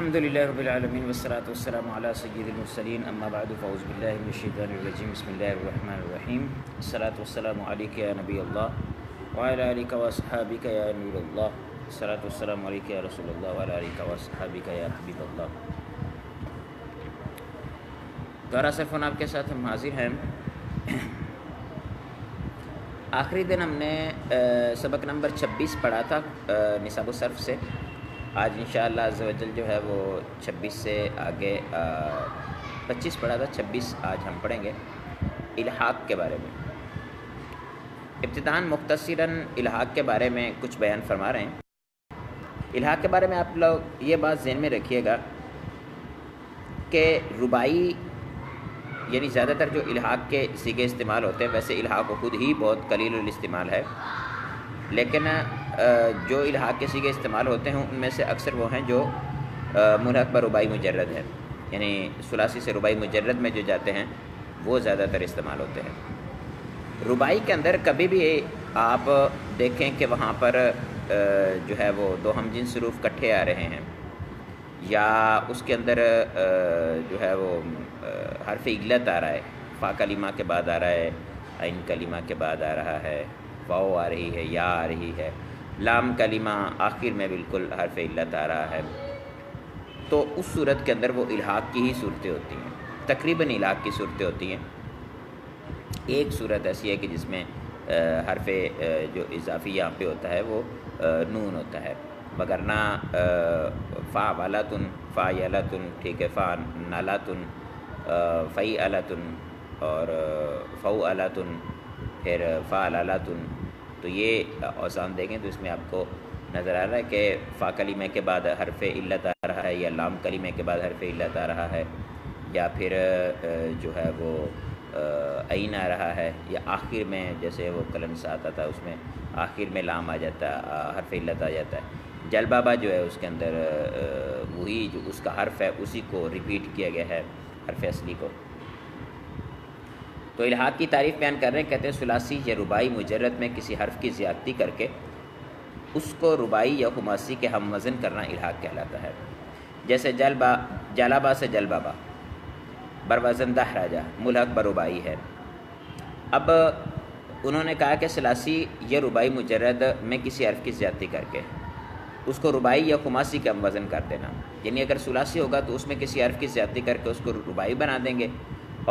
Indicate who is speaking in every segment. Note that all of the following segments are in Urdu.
Speaker 1: الحمد لله رب العالمين والصلاة والسلام على سيد المرسلين أما بعد فأعوذ بالله من الشيطان الرجيم بسم الله الرحمن الرحيم الصلاة والسلام عليك يا نبي الله وعلى آلك وأصحابك يا نور الله الصلاة والسلام عليك يا رسول الله وعلى آلك وأصحابك يا حبيب الله۔ دوبارہ سے فون آپ کے ساتھ ہم حاضر ہیں۔ آخری دن ہم نے سبق نمبر 26 پڑھا تھا نصاب الصرف سے۔ آج انشاءاللہ عز و جل جو ہے وہ 26 سے آگے 25 پڑھا تھا، 26 آج ہم پڑھیں گے الحاق کے بارے میں۔ ابتداءً مختصراً الحاق کے بارے میں کچھ بیان فرما رہے ہیں۔ الحاق کے بارے میں آپ لوگ یہ بات ذہن میں رکھیے گا کہ رباعی یعنی زیادہ تر جو الحاق کے صیغے استعمال ہوتے ہیں، ویسے الحاق خود ہی بہت قلیل الاستعمال ہے، لیکن جو الحاق کے صیغے استعمال ہوتے ہیں ان میں سے اکثر وہ ہیں جو ملحق بر رباعی مجرد ہے، یعنی ثلاثی سے رباعی مجرد میں جو جاتے ہیں وہ زیادہ تر استعمال ہوتے ہیں۔ رباعی کے اندر کبھی بھی آپ دیکھیں کہ وہاں پر جو ہے وہ دو ہم جنس حروف کٹھے آ رہے ہیں، یا اس کے اندر جو ہے وہ حرف علت آ رہا ہے، فا کلمہ کے بعد آ رہا ہے، عین کلمہ کے بعد آ رہا ہے، واو آ رہی ہے، یا آ رہی ہے، لام کلمہ آخر میں بالکل حرف علت آ رہا ہے، تو اس صورت کے اندر وہ الحاق کی ہی صورتیں ہوتی ہیں، تقریباً الحاق کی صورتیں ہوتی ہیں۔ ایک صورت ایسی ہے کہ جس میں حرف جو اضافی یہاں پہ ہوتا ہے وہ نون ہوتا ہے، وگرنہ فا والاتن، فا یلاتن، ٹھیک ہے، فا نالاتن، فی علاتن اور فو علاتن، پھر فا علاتن، تو یہ اوزان دیکھیں تو اس میں آپ کو نظر آ رہا ہے کہ فا کلمے کے بعد حرف علت آ رہا ہے، یا لام کلمے کے بعد حرف علت آ رہا ہے، یا پھر جو ہے وہ عین آ رہا ہے، یا آخر میں جیسے وہ کلن سا آتا تھا اس میں آخر میں لام آ جاتا ہے، حرف علت آ جاتا ہے۔ جلبابا جو ہے اس کے اندر وہی جو اس کا حرف ہے اسی کو ریپیٹ کیا گیا ہے، حرف اصلی کو۔ تو الحاق کی تعریف بیان کر رہے ہیں، کہتے ہیں ثلاثی یا رباعی مجرد میں کسی حرف کی زیادتی کر کے اس کو رباعی یا خماسی کے ہم وزن کرنا الحاق کہلاتا ہے۔ جیسے جلابا سے جلبابا بروزن دہراجہ ملحق برباعی ہے۔ اب انہوں نے کہا کہ ثلاثی یا رباعی مجرد میں کسی حرف کی زیادتی کر کے اس کو رباعی یا خماسی کا ہم وزن کر دینا، یعنی اگر ثلاثی ہوگا تو اس میں کسی حرف کی زیادتی کر کے اس کو رباعی بنا دیں گے،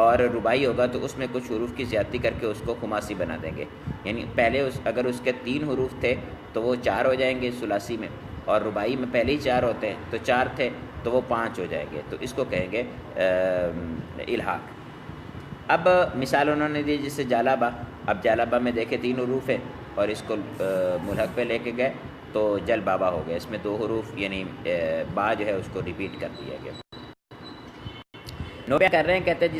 Speaker 1: اور رباعی ہوگا تو اس میں کچھ حروف کی زیادتی کر کے اس کو خماسی بنا دیں گے، یعنی پہلے اگر اس کے 3 حروف تھے تو وہ 4 ہو جائیں گے ثلاثی میں، اور رباعی میں پہلے ہی 4 ہوتے ہیں تو 4 تھے تو وہ 5 ہو جائیں گے، تو اس کو کہیں گے الحاق۔ اب مثال انہوں نے دی جیسے جالابا، اب جالابا میں دیکھیں 3 حروف ہیں اور اس کو ملحق پہ لے کے گئے تو جل بابا ہو گیا، اس میں 2 حروف یعنی با جو ہے اس کو ریپیٹ کر دیا گیا۔ نوبیہ کر رہے ہیں، کہتے ہیں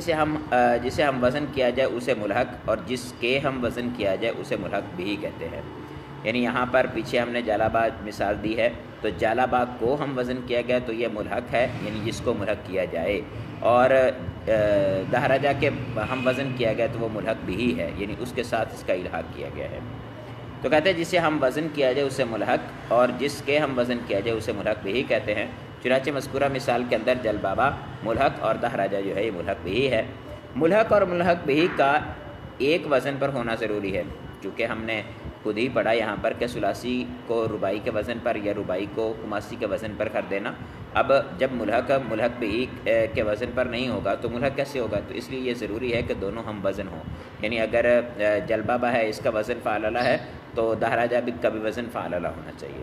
Speaker 1: جسے ہم وزن کیا جائے اسے ملحق، اور جس کے ہم وزن کیا جائے اسے ملحق بھی کہتے ہیں۔ یعنی یہاں پر پیچھے ہم نے جالابا مثال دی ہے، تو جالابا کو ہم وزن کیا گیا تو یہ ملحق ہے، یعنی جس کو ملحق کیا جائے، اور دہراجہ کے ہم وزن کیا گیا تو وہ ملحق بھی ہی ہے، یعنی اس کے ساتھ اس کا الحاق کیا گیا ہے۔ تو کہتے ہیں جسے ہم وزن کیا جائے اسے ملحق، اور جس کے ہم وزن کیا جائے اسے ملحق بھی کہتے ہیں۔ چنانچہ مذکورہ مثال کے اندر جلبابا ملحق اور دہراجہ جو ہے یہ ملحق بھی ہے۔ ملحق اور ملحق بھی کا ایک وزن پر ہونا ضروری ہے، چونکہ ہم نے خود ہی پڑھا یہاں پر کہ ثلاثی کو رباعی کے وزن پر یا رباعی کو خماسی کے وزن پر کر دینا۔ اب جب ملحق بھی کے وزن پر نہیں ہوگا تو ملحق کیسے ہوگا؟ تو اس لیے یہ ضروری ہے کہ دونوں ہم وزن ہوں، یعنی اگر جلبابا ہے اس کا وزن فعللہ ہے تو دہراجہ بھی کا بھی وزن فعللہ ہونا چاہیے۔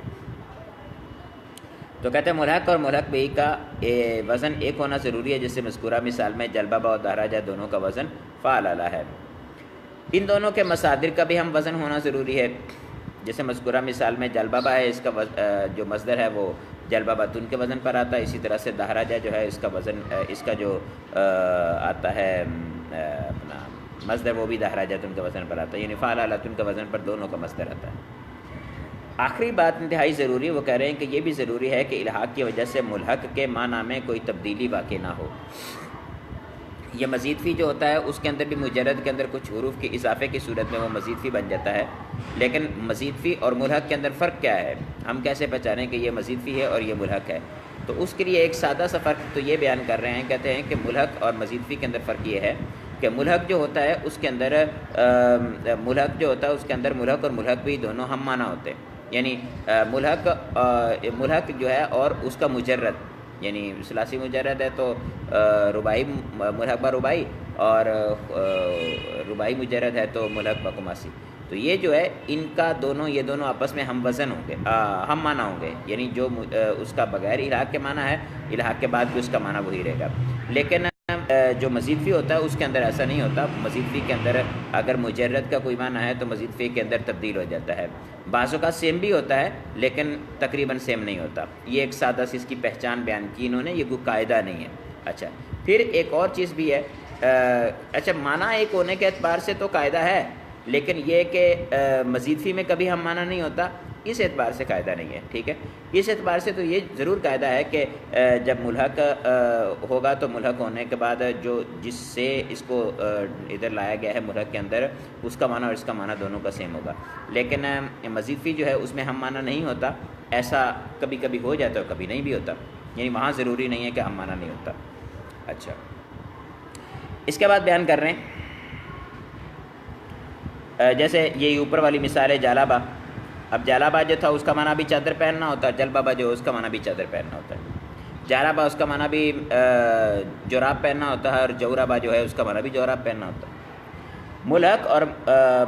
Speaker 1: تو کہتے ہیں ملحق اور ملحق بھی کا وزن ایک ہونا ضروری ہے، جیسے مذکورہ مثال میں جلبابا اور دہراجہ دونوں کا وزن فعللہ ہے۔ ان دونوں کے مصادر کا بھی ہم وزن ہونا ضروری ہے، جیسے مذکورہ مثال میں جلبابا ہے اس کا جو مصدر ہے وہ جلبابتن کے وزن پر آتا ہے، اسی طرح سے دہراجہ جو ہے اس کا وزن اس کا جو آتا ہے اپنا مصدر وہ بھی دہراجتن کے وزن پر آتا ہے، یعنی فعللتن کے وزن پر دونوں کا مصدر آتا ہے۔ آخری بات انتہائی ضروری، وہ کہہ رہے ہیں کہ یہ بھی ضروری ہے کہ الحاق کی وجہ سے ملحق کے معنی میں کوئی تبدیلی واقع نہ ہو۔ یہ مزید فی جو ہوتا ہے اس کے اندر بھی مجرد کے اندر کچھ حروف کے اضافے کی صورت میں وہ مزید فی بن جاتا ہے، لیکن مزید فی اور ملحق کے اندر فرق کیا ہے؟ ہم کیسے پہچانیں کہ یہ مزید فی ہے اور یہ ملحق ہے؟ تو اس کے لیے ایک سادہ سا فرق تو یہ بیان کر رہے ہیں، کہتے ہیں کہ ملحق اور مزید فی کے اندر فرق یہ ہے کہ ملحق جو ہوتا ہے اس کے اندر ملحق جو ہوتا ہے اس کے اندر ملحق اور ملحق بھی دونوں ہم معنی ہوتے ہیں، یعنی ملحق جو ہے اور اس کا مجرد، یعنی ثلاثی مجرد ہے تو رباعی ملحق با رباعی، اور رباعی مجرد ہے تو ملحق با خماسی. تو یہ جو ہے ان کا دونوں، یہ دونوں آپس میں ہم وزن ہوں گے، ہم معنی ہوں گے، یعنی جو اس کا بغیر الحاق کے معنی ہے، الحاق کے بعد بھی اس کا معنی وہی رہے گا. لیکن جو مزید فی ہوتا ہے اس کے اندر ایسا نہیں ہوتا. مزید فی کے اندر اگر مجرد کا کوئی معنی ہے تو مزید فی کے اندر تبدیل ہو جاتا ہے. بعضوں کا سیم بھی ہوتا ہے لیکن تقریباً سیم نہیں ہوتا. یہ ایک سادہ سی اس کی پہچان بیان کی انہوں نے، یہ کوئی قاعدہ نہیں ہے. اچھا، پھر ایک اور چیز بھی ہے. اچھا، معنی ایک ہونے کے اعتبار سے تو قاعدہ ہے، لیکن یہ کہ مزید فی میں کبھی ہم معنی نہیں ہوتا، اس اعتبار سے قاعدہ نہیں ہے. ٹھیک ہے، اس اعتبار سے تو یہ ضرور قاعدہ ہے کہ جب ملحق ہوگا تو ملحق ہونے کے بعد جو جس سے اس کو ادھر لایا گیا ہے ملحق کے اندر، اس کا معنی اور اس کا معنی دونوں کا سیم ہوگا. لیکن مزید فی جو ہے اس میں ہم معنی نہیں ہوتا. ایسا کبھی کبھی ہو جاتا ہے اور کبھی نہیں بھی ہوتا، یعنی وہاں ضروری نہیں ہے کہ ہم معنی نہیں ہوتا. اچھا، اس کے بعد بیان کر رہے ہیں جیسے یہ اوپر والی مثال ہے جالابا. اب جالابا جو تھا اس کا معنی بھی چادر پہننا ہوتا ہے، جلبابا جو اس کا معنی بھی چادر پہننا ہوتا ہے. جالابا اس کا معنی بھی جوراب پہننا ہوتا ہے، اور جورابا جو ہے اس کا معنی بھی جوراب پہننا ہوتا ہے. ملحق اور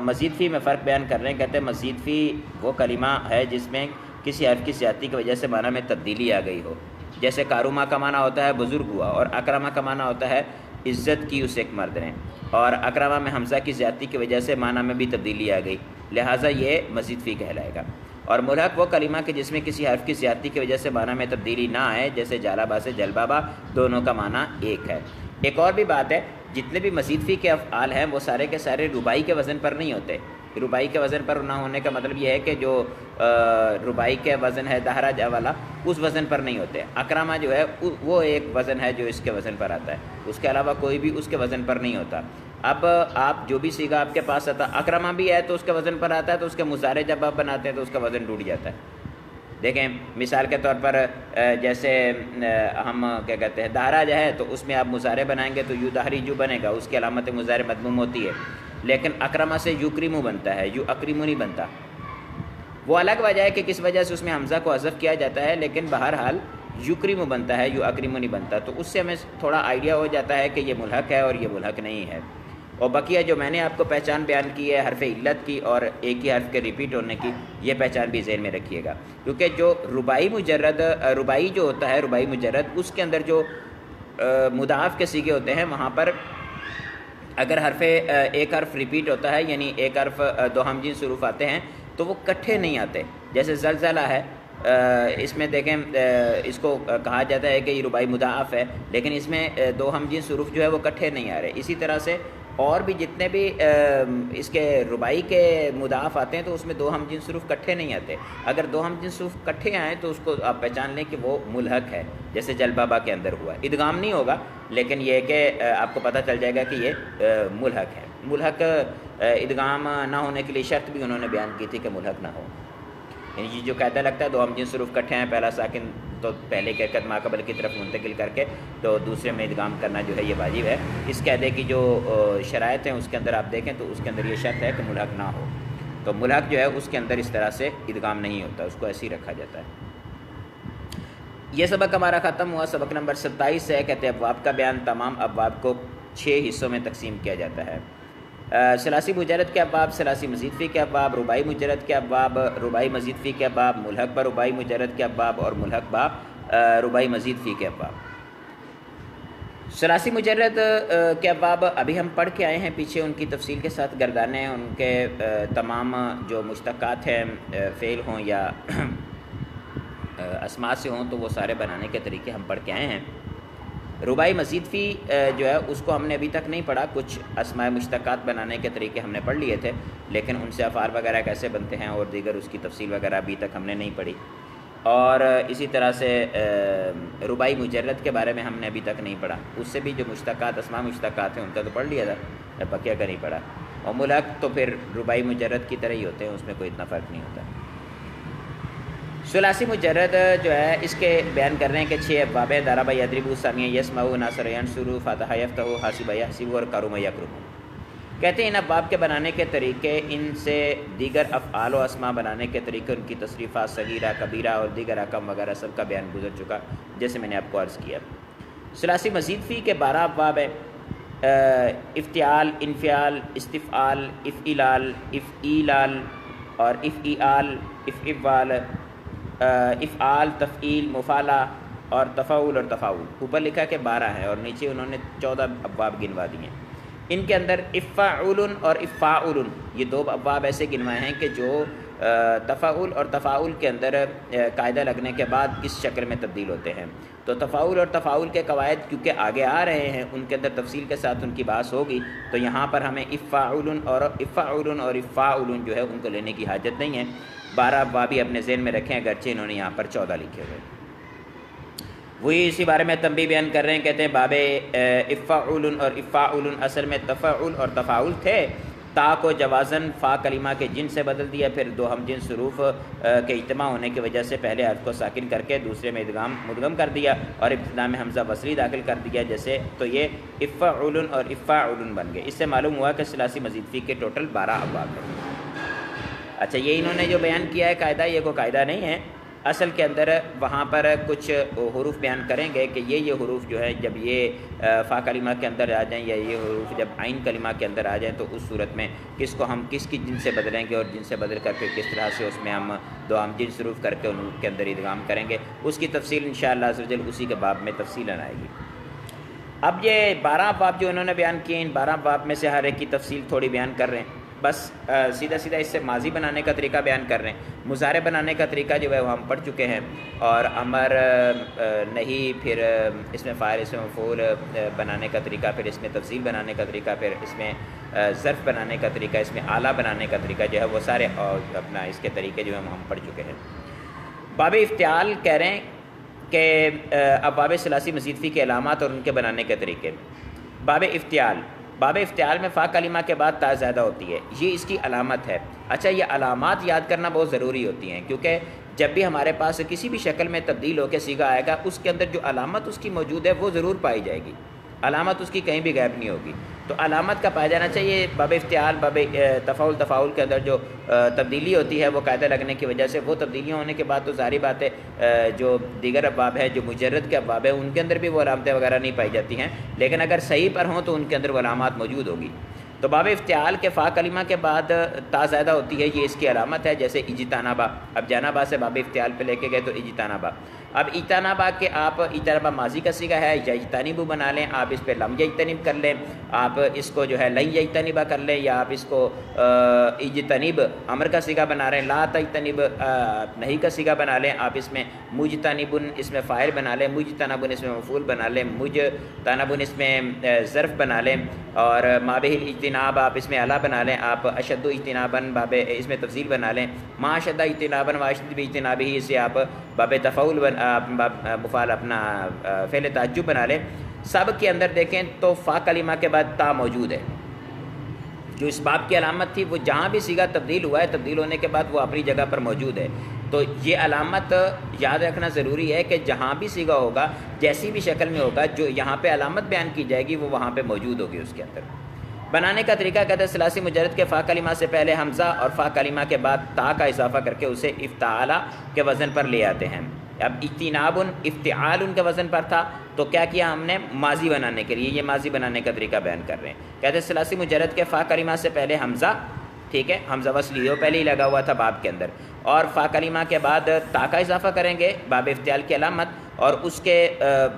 Speaker 1: مزید فی میں فرق بیان کر رہے ہیں. کہتے ہیں مزید فی وہ کلمہ ہے جس میں کسی حرف کی زیادتی کی وجہ سے معنی میں تبدیلی آ گئی ہو. جیسے کاروما کا معنی ہوتا ہے بزرگ ہوا، اور اکرما کا معنی ہوتا ہے عزت کی اس ایک مرد نے، اور اکرما میں حمزہ کی زیادتی کی وجہ سے معنی میں بھی تبدیلی آ گئی، لہٰذا یہ مزید فی کہلائے گا. اور ملحق وہ کلمہ کہ جس میں کسی حرف کی زیادتی کی وجہ سے معنی میں تبدیلی نہ آئے، جیسے جالابا سے جلبابا، دونوں کا معنی ایک ہے. ایک اور بھی بات ہے، جتنے بھی مزید فی کے افعال ہیں وہ سارے کے سارے رباعی کے وزن پر نہیں ہوتے. رباعی کے وزن پر نہ ہونے کا مطلب یہ ہے کہ جو رباعی کے وزن ہے دہراج والا، اس وزن پر نہیں ہوتے. اکرامہ جو ہے وہ ایک وزن ہے جو اس کے وزن پر آتا ہے، اس کے علاوہ کوئی بھی اس کے وزن پر نہیں ہوتا. اب آپ جو بھی سیگا آپ کے پاس آتا، اکرامہ بھی ہے تو اس کے وزن پر آتا ہے، تو اس کے مضارع جب آپ بناتے ہیں تو اس کا وزن ٹوٹ جاتا ہے. دیکھیں مثال کے طور پر جیسے ہم کیا کہتے ہیں دہراج ہے، تو اس میں آپ مضارع بنائیں گے تو یو دہری جو بنے گا، اس کی علامت مضارع مضموم ہوتی ہے. لیکن اکرمہ سے یکرمو بنتا ہے، یو اکرمو نہیں بنتا. وہ الگ وجہ ہے کہ کس وجہ سے اس میں حمزہ کو حذف کیا جاتا ہے، لیکن بہرحال یکرمو بنتا ہے، یو اکرمو نہیں بنتا. تو اس سے ہمیں تھوڑا آئیڈیا ہو جاتا ہے کہ یہ ملحق ہے اور یہ ملحق نہیں ہے. اور بقیہ جو میں نے آپ کو پہچان بیان کی ہے حرف علت کی اور ایک ہی حرف کے ریپیٹ ہونے کی، یہ پہچان بھی ذہن میں رکھیے گا. کیونکہ جو رباعی مجرد، رباعی جو ہوتا ہے رباعی مجرد، اس کے اندر جو مضاعف کے سیغے ہوتے ہیں وہاں پر اگر ایک حرف ریپیٹ ہوتا ہے، یعنی ایک حرف دو ہمجنس حروف آتے ہیں، تو وہ کٹھے نہیں آتے. جیسے زلزلہ ہے، اس میں دیکھیں اس کو کہا جاتا ہے کہ یہ رباعی مضاعف ہے، لیکن اس میں دو ہمجنس حروف جو ہے وہ کٹھے نہیں آ رہے. اسی طرح سے اور بھی جتنے بھی اس کے رباعی کے مضاعف آتے ہیں تو اس میں دو ہمجنس حروف کٹھے نہیں آتے. اگر دو ہمجنس حروف کٹھے آئیں تو اس کو آپ پہچان لیں کہ وہ ملحق ہے، جیسے جلبابا کے اندر ہوا. ادغام نہیں ہوگا، لیکن یہ کہ آپ کو پتہ چل جائے گا کہ یہ ملحق ہے. ملحق ادغام نہ ہونے کے لیے شرط بھی انہوں نے بیان کی تھی کہ ملحق نہ ہو. یعنی جو قاعدہ لگتا ہے دو ہمجنس حروف کٹھے ہیں، پہلا ساکن تو پہلے کی حرکت ماقبل کی طرف منتقل کر کے تو دوسرے میں ادغام کرنا جو ہے یہ واجب ہے. اس قاعدے کی جو شرائط ہیں اس کے اندر آپ دیکھیں تو اس کے اندر یہ شرط ہے کہ ملحق نہ ہو. تو ملحق جو ہے اس کے اندر اس طرح سے ادغام نہیں ہوتا، اس کو ایسے ہی رکھا جاتا ہے. یہ سبق ہمارا ختم ہوا. سبق نمبر 27 ہے. کہتے ہیں ابواب کا بیان. تمام ابواب کو 6 حصوں میں تقسیم کیا جاتا ہے. ثلاثی مجرد کے ابواب، ثلاثی مزید فی کے ابواب، رباعی مجرد کے ابواب، رباعی مزید فی کے ابواب، ملحق با رباعی مجرد کے ابواب، اور ملحق با رباعی مزید فی کے ابواب. ثلاثی مجرد کے ابواب ابھی ہم پڑھ کے آئے ہیں پیچھے، ان کی تفصیل کے ساتھ گردانے، ان کے تمام جو مشتقات ہیں فعل ہوں یا اسماء سے ہوں تو وہ سارے بنانے کے طریقے ہم پڑھ کے آئے ہیں. رباعی مزید فی جو ہے اس کو ہم نے ابھی تک نہیں پڑھا. کچھ اسماء مشتقات بنانے کے طریقے ہم نے پڑھ لیے تھے، لیکن ان سے افعال وغیرہ کیسے بنتے ہیں اور دیگر اس کی تفصیل وغیرہ ابھی تک ہم نے نہیں پڑھی. اور اسی طرح سے رباعی مجرد کے بارے میں ہم نے ابھی تک نہیں پڑھا. اس سے بھی جو مشتقات اسماء مشتقات ہیں ان کا تو پڑھ لیا تھا، بقیہ کا نہیں پڑھا. اور ملحق تو پھر رباعی مجرد کی طرح ہی ہوتے ہیں، اس میں کوئی اتنا فرق نہیں ہوتا. ثلاثی مجرد جو ہے اس کے بیان کر رہے ہیں کہ 6 ابواب ہے. ضرب یضرب سمیع یسمع نصر ینصر فتح یفتح حاسب یحسب اور کرم یکرم. کہتے ہیں ان ابواب کے بنانے کے طریقے، ان سے دیگر افعال و اسماء بنانے کے طریقے، ان کی تصریفات صغیرہ کبیرہ اور دیگر احکام وغیرہ سب کا بیان گزر چکا جیسے میں نے آپ کو عرض کیا. ثلاثی مزید فی کے 12 ابواب ہے. افتعال، انفعال، استفعال، افعلال، افعیلال اور افعال، افعال، افعال، تفعیل، مفعلہ اور تفاعل اور تفاعل. اوپر لکھا کہ 12 ہے اور نیچے انہوں نے 14 ابواب گنوا دیے ہیں. ان کے اندر افعال اور افعال یہ 2 ابواب ایسے گنوائے ہیں کہ جو تفاعل اور تفاعل کے اندر قاعدہ لگنے کے بعد کس شکل میں تبدیل ہوتے ہیں. تو تفاعل اور تفاعل کے قواعد کیونکہ آگے آ رہے ہیں، ان کے اندر تفصیل کے ساتھ ان کی بحث ہوگی، تو یہاں پر ہمیں افعال اور افعال جو ہے ان کو لینے کی حاجت نہیں ہے. 12 ابواب ہی اپنے ذہن میں رکھیں، اگرچہ انہوں نے یہاں پر 14 لکھے ہوئے. وہی اسی بارے میں تنبیہ بیان کر رہے ہیں. کہتے ہیں باب افعال اور افعال اصل میں تفعل اور تفاعل تھے، تا کو جوازن فا کلمہ کے جن سے بدل دیا، پھر 2 ہم جنس حروف کے اجتماع ہونے کی وجہ سے پہلے حرف کو ساکن کر کے دوسرے میں ادغام مدغم کر دیا اور ابتدا میں حمزہ وصلی داخل کر دیا جیسے. تو یہ افعال اور افعال بن گئے. اس سے معلوم ہوا کہ ثلاثی مزید فی کے ٹوٹل 12 ابواب ہیں. اچھا، یہ انہوں نے جو بیان کیا ہے قاعدہ، یہ کوئی قاعدہ نہیں ہے. اصل کے اندر وہاں پر کچھ حروف بیان کریں گے کہ یہ حروف جو ہے جب یہ فا کلمہ کے اندر آ جائیں یا یہ حروف جب عین کلمہ کے اندر آ جائیں تو اس صورت میں کس کو ہم کس کی جن سے بدلیں گے اور جن سے بدل کر پھر کس طرح سے اس میں ہم 2 ہم جنس حروف کر کے ان کے اندر ادغام کریں گے. اس کی تفصیل انشاءاللہ عز و جل اسی کے باب میں تفصیلاً آئے گی. اب یہ 12 ابواب جو انہوں نے بیان کیے، ان 12 ابواب میں سے ہر ایک کی تفصیل تھوڑی بیان کر رہے ہیں. بس سیدھا اس سے ماضی بنانے کا طریقہ بیان کر رہے ہیں. مضارع بنانے کا طریقہ جو ہے وہ ہم پڑھ چکے ہیں، اور امر نہیں، پھر اس میں فاعل، اس میں مفعول بنانے کا طریقہ، پھر اس میں تفصیل بنانے کا طریقہ، پھر اس میں ظرف بنانے کا طریقہ، اس میں آلہ بنانے کا طریقہ جو ہے وہ سارے اپنا اس کے طریقے جو ہے ہم پڑھ چکے ہیں. باب افتعال کہہ رہے ہیں کہ ابواب ثلاثی مزید فی کے علامات اور ان کے بنانے کے طریقے. باب افتعال میں فا کلمہ کے بعد تا زیادہ ہوتی ہے، یہ اس کی علامت ہے. اچھا، یہ علامات یاد کرنا بہت ضروری ہوتی ہیں، کیونکہ جب بھی ہمارے پاس کسی بھی شکل میں تبدیل ہو کے صیغہ آئے گا، اس کے اندر جو علامت اس کی موجود ہے وہ ضرور پائی جائے گی. علامت اس کی کہیں بھی غائب نہیں ہوگی، تو علامت کا پایا جانا چاہیے. باب افتعال، باب تفاعل کے اندر جو تبدیلی ہوتی ہے وہ قاعدہ لگنے کی وجہ سے، وہ تبدیلیاں ہونے کے بعد تو ظاہری بات ہے جو دیگر ابواب ہے، جو مجرد کے ابواب ہے، ان کے اندر بھی وہ علامتیں وغیرہ نہیں پائی جاتی ہیں، لیکن اگر صحیح پر ہوں تو ان کے اندر وہ علامات موجود ہوگی. تو باب افتعال کے فا کلمہ کے بعد تا زیادہ ہوتی ہے، یہ اس کی علامت ہے. جیسے اجتنبا، اب جانبا سے باب افتعال پہ لے کے گئے تو اجتنبا. اب اجتنبا کے آپ اجتنبا ماضی کا صیغہ ہے، یجتنب بنا لیں، آپ اس پہ لم یجتنب کر لیں، آپ اس کو جو ہے لن یجتنبا کر لیں، یا آپ اس کو اجتنب امر کا صیغہ بنا رہے ہیں، لا تجتنب نہیں کا صیغہ بنا لیں، آپ اس میں مجتنبن اس میں فاعل بنا لیں، مجتنبن اس میں مفعول بنا لیں، مجتنبن اس میں ظرف بنا لیں، اور مابہ الاجتناب آپ اس میں اعلیٰ بنا لیں، آپ اشد اجتنابن باب اس میں تفضیل بنا لیں، ما اشد اجتنابن و اشد باجتنابہ اسے آپ باب تفاعل مفعول اپنا فعل تعجب بنا لیں. سب کے اندر دیکھیں تو فا کلمہ کے بعد تا موجود ہے. جو اس باب کی علامت تھی وہ جہاں بھی صیغہ تبدیل ہوا ہے، تبدیل ہونے کے بعد وہ اپنی جگہ پر موجود ہے. تو یہ علامت یاد رکھنا ضروری ہے کہ جہاں بھی صیغہ ہوگا، جیسی بھی شکل میں ہوگا، جو یہاں پہ علامت بیان کی جائے گی وہ وہاں پہ موجود ہوگی اس کے اندر. بنانے کا طریقہ کہتے ہیں ثلاثی مجرد کے فا کلمہ سے پہلے حمزہ اور فا کلمہ کے بعد تا کا اضافہ کر کے اسے افتعال کے وزن پر لے آتے ہیں. اب اجتناب افتعال کے وزن پر تھا تو کیا کیا ہم نے ماضی بنانے کے لیے، یہ ماضی بنانے کا طریقہ بیان کر رہے ہیں. کہتے ہیں ثلاثی مجرد کے فا کلمہ سے پہلے حمزہ، ٹھیک ہے، حمزہ وصلی ہو پہلے ہی لگا ہوا تھا باب کے اندر، اور فا کلمہ کے بعد تا کا اضافہ کریں گے باب افتعال کی علامت، اور اس کے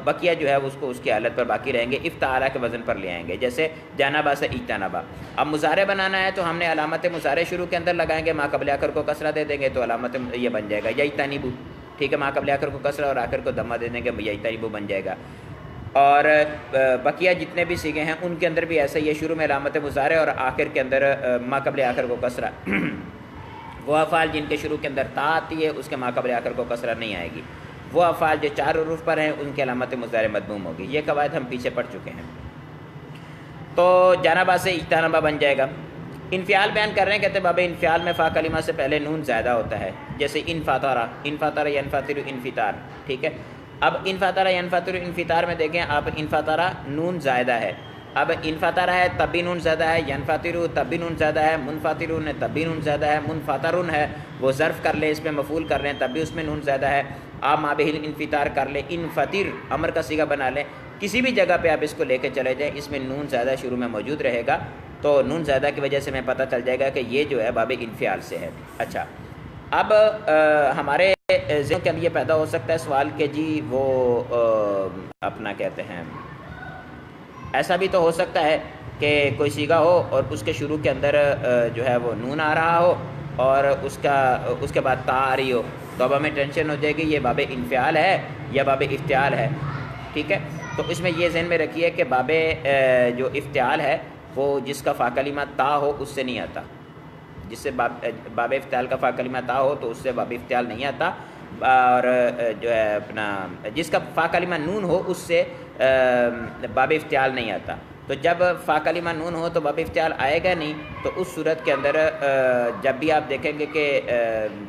Speaker 1: بقیہ جو ہے اس کو اس کی حالت پر باقی رہیں گے، افتعال کے وزن پر لے آئیں گے. جیسے جانبا سے اجتنبا. اب مضارع بنانا ہے تو ہم نے علامت مضارع شروع کے اندر لگائیں گے، ما قبل آخر کو کسرہ دے دیں گے تو علامت یہ بن جائے گا یجتنبو، ٹھیک ہے، ما قبل آخر کو کسرہ اور آخر کو دمہ دے دیں گے یجتنبو بن جائے گا. اور بقیہ جتنے بھی صیغے ہیں ان کے اندر بھی ایسا یہ شروع میں علامت مضارع اور آخر کے اندر ما قبل آخر کو کسرہ. وہ افعال جن کے شروع کے اندر تا آتی ہے اس کے ما قبل آخر کو کسرہ نہیں آئے گی. وہ افعال جو 4 حروف پر ہیں ان کی علامت مضارع مضموم ہوگی. یہ قواعد ہم پیچھے پڑھ چکے ہیں. تو جانبا سے اجتنبا بن جائے گا. انفعال بیان کر رہے ہیں، کہتے ہیں باب انفعال میں فا کلمہ سے پہلے نون زائدہ ہوتا ہے، جیسے انفطر، انفطر ینفطر انفطار، ٹھیک ہے۔ اب انفطر ینفطر انفطار میں دیکھیں آپ، انفطر نون زائدہ ہے، اب انفطر ہے تب بھی نون زیادہ ہے، ینفطر تب بھی نون زیادہ ہے، منفطرون ہے تب بھی نون زیادہ ہے، منفطرون ہے وہ ظرف کر لیں اس میں مفعول کر لیں تب بھی اس میں نون زیادہ ہے، آپ مابہ الانفطار کر لیں، انفطر امر کا صیغہ بنا لیں، کسی بھی جگہ پہ آپ اس کو لے کے چلے جائیں اس میں نون زیادہ شروع میں موجود رہے گا، تو نون زیادہ کی وجہ سے ہمیں پتہ چل جائے گا کہ یہ جو ہے باب انفعال سے ہے۔ اچھا، اب ہمارے ذہن کے اندر یہ پیدا ہو سکتا ہے سوال کہ جی وہ اپنا کہتے ہیں، ایسا بھی تو ہو سکتا ہے کہ کوئی صیغہ ہو اور اس کے شروع کے اندر جو ہے وہ نون آ رہا ہو اور اس کے بعد تا آ رہی ہو، تو اب ہمیں ٹینشن ہو جائے گی یہ باب انفعال ہے یا باب افتعال ہے، ٹھیک ہے۔ تو اس میں یہ ذہن میں رکھیے کہ باب جو افتعال ہے وہ جس کا فا کلمہ تا ہو اس سے نہیں آتا، جس سے باب افتعال کا فا کلمہ تا ہو تو اس سے باب افتعال نہیں آتا، اور جو ہے اپنا جس کا فا کلمہ نون ہو اس سے باب افتعال نہیں آتا، تو جب فا کلمہ نون ہو تو باب افتعال آئے گا نہیں، تو اس صورت کے اندر جب بھی آپ دیکھیں گے کہ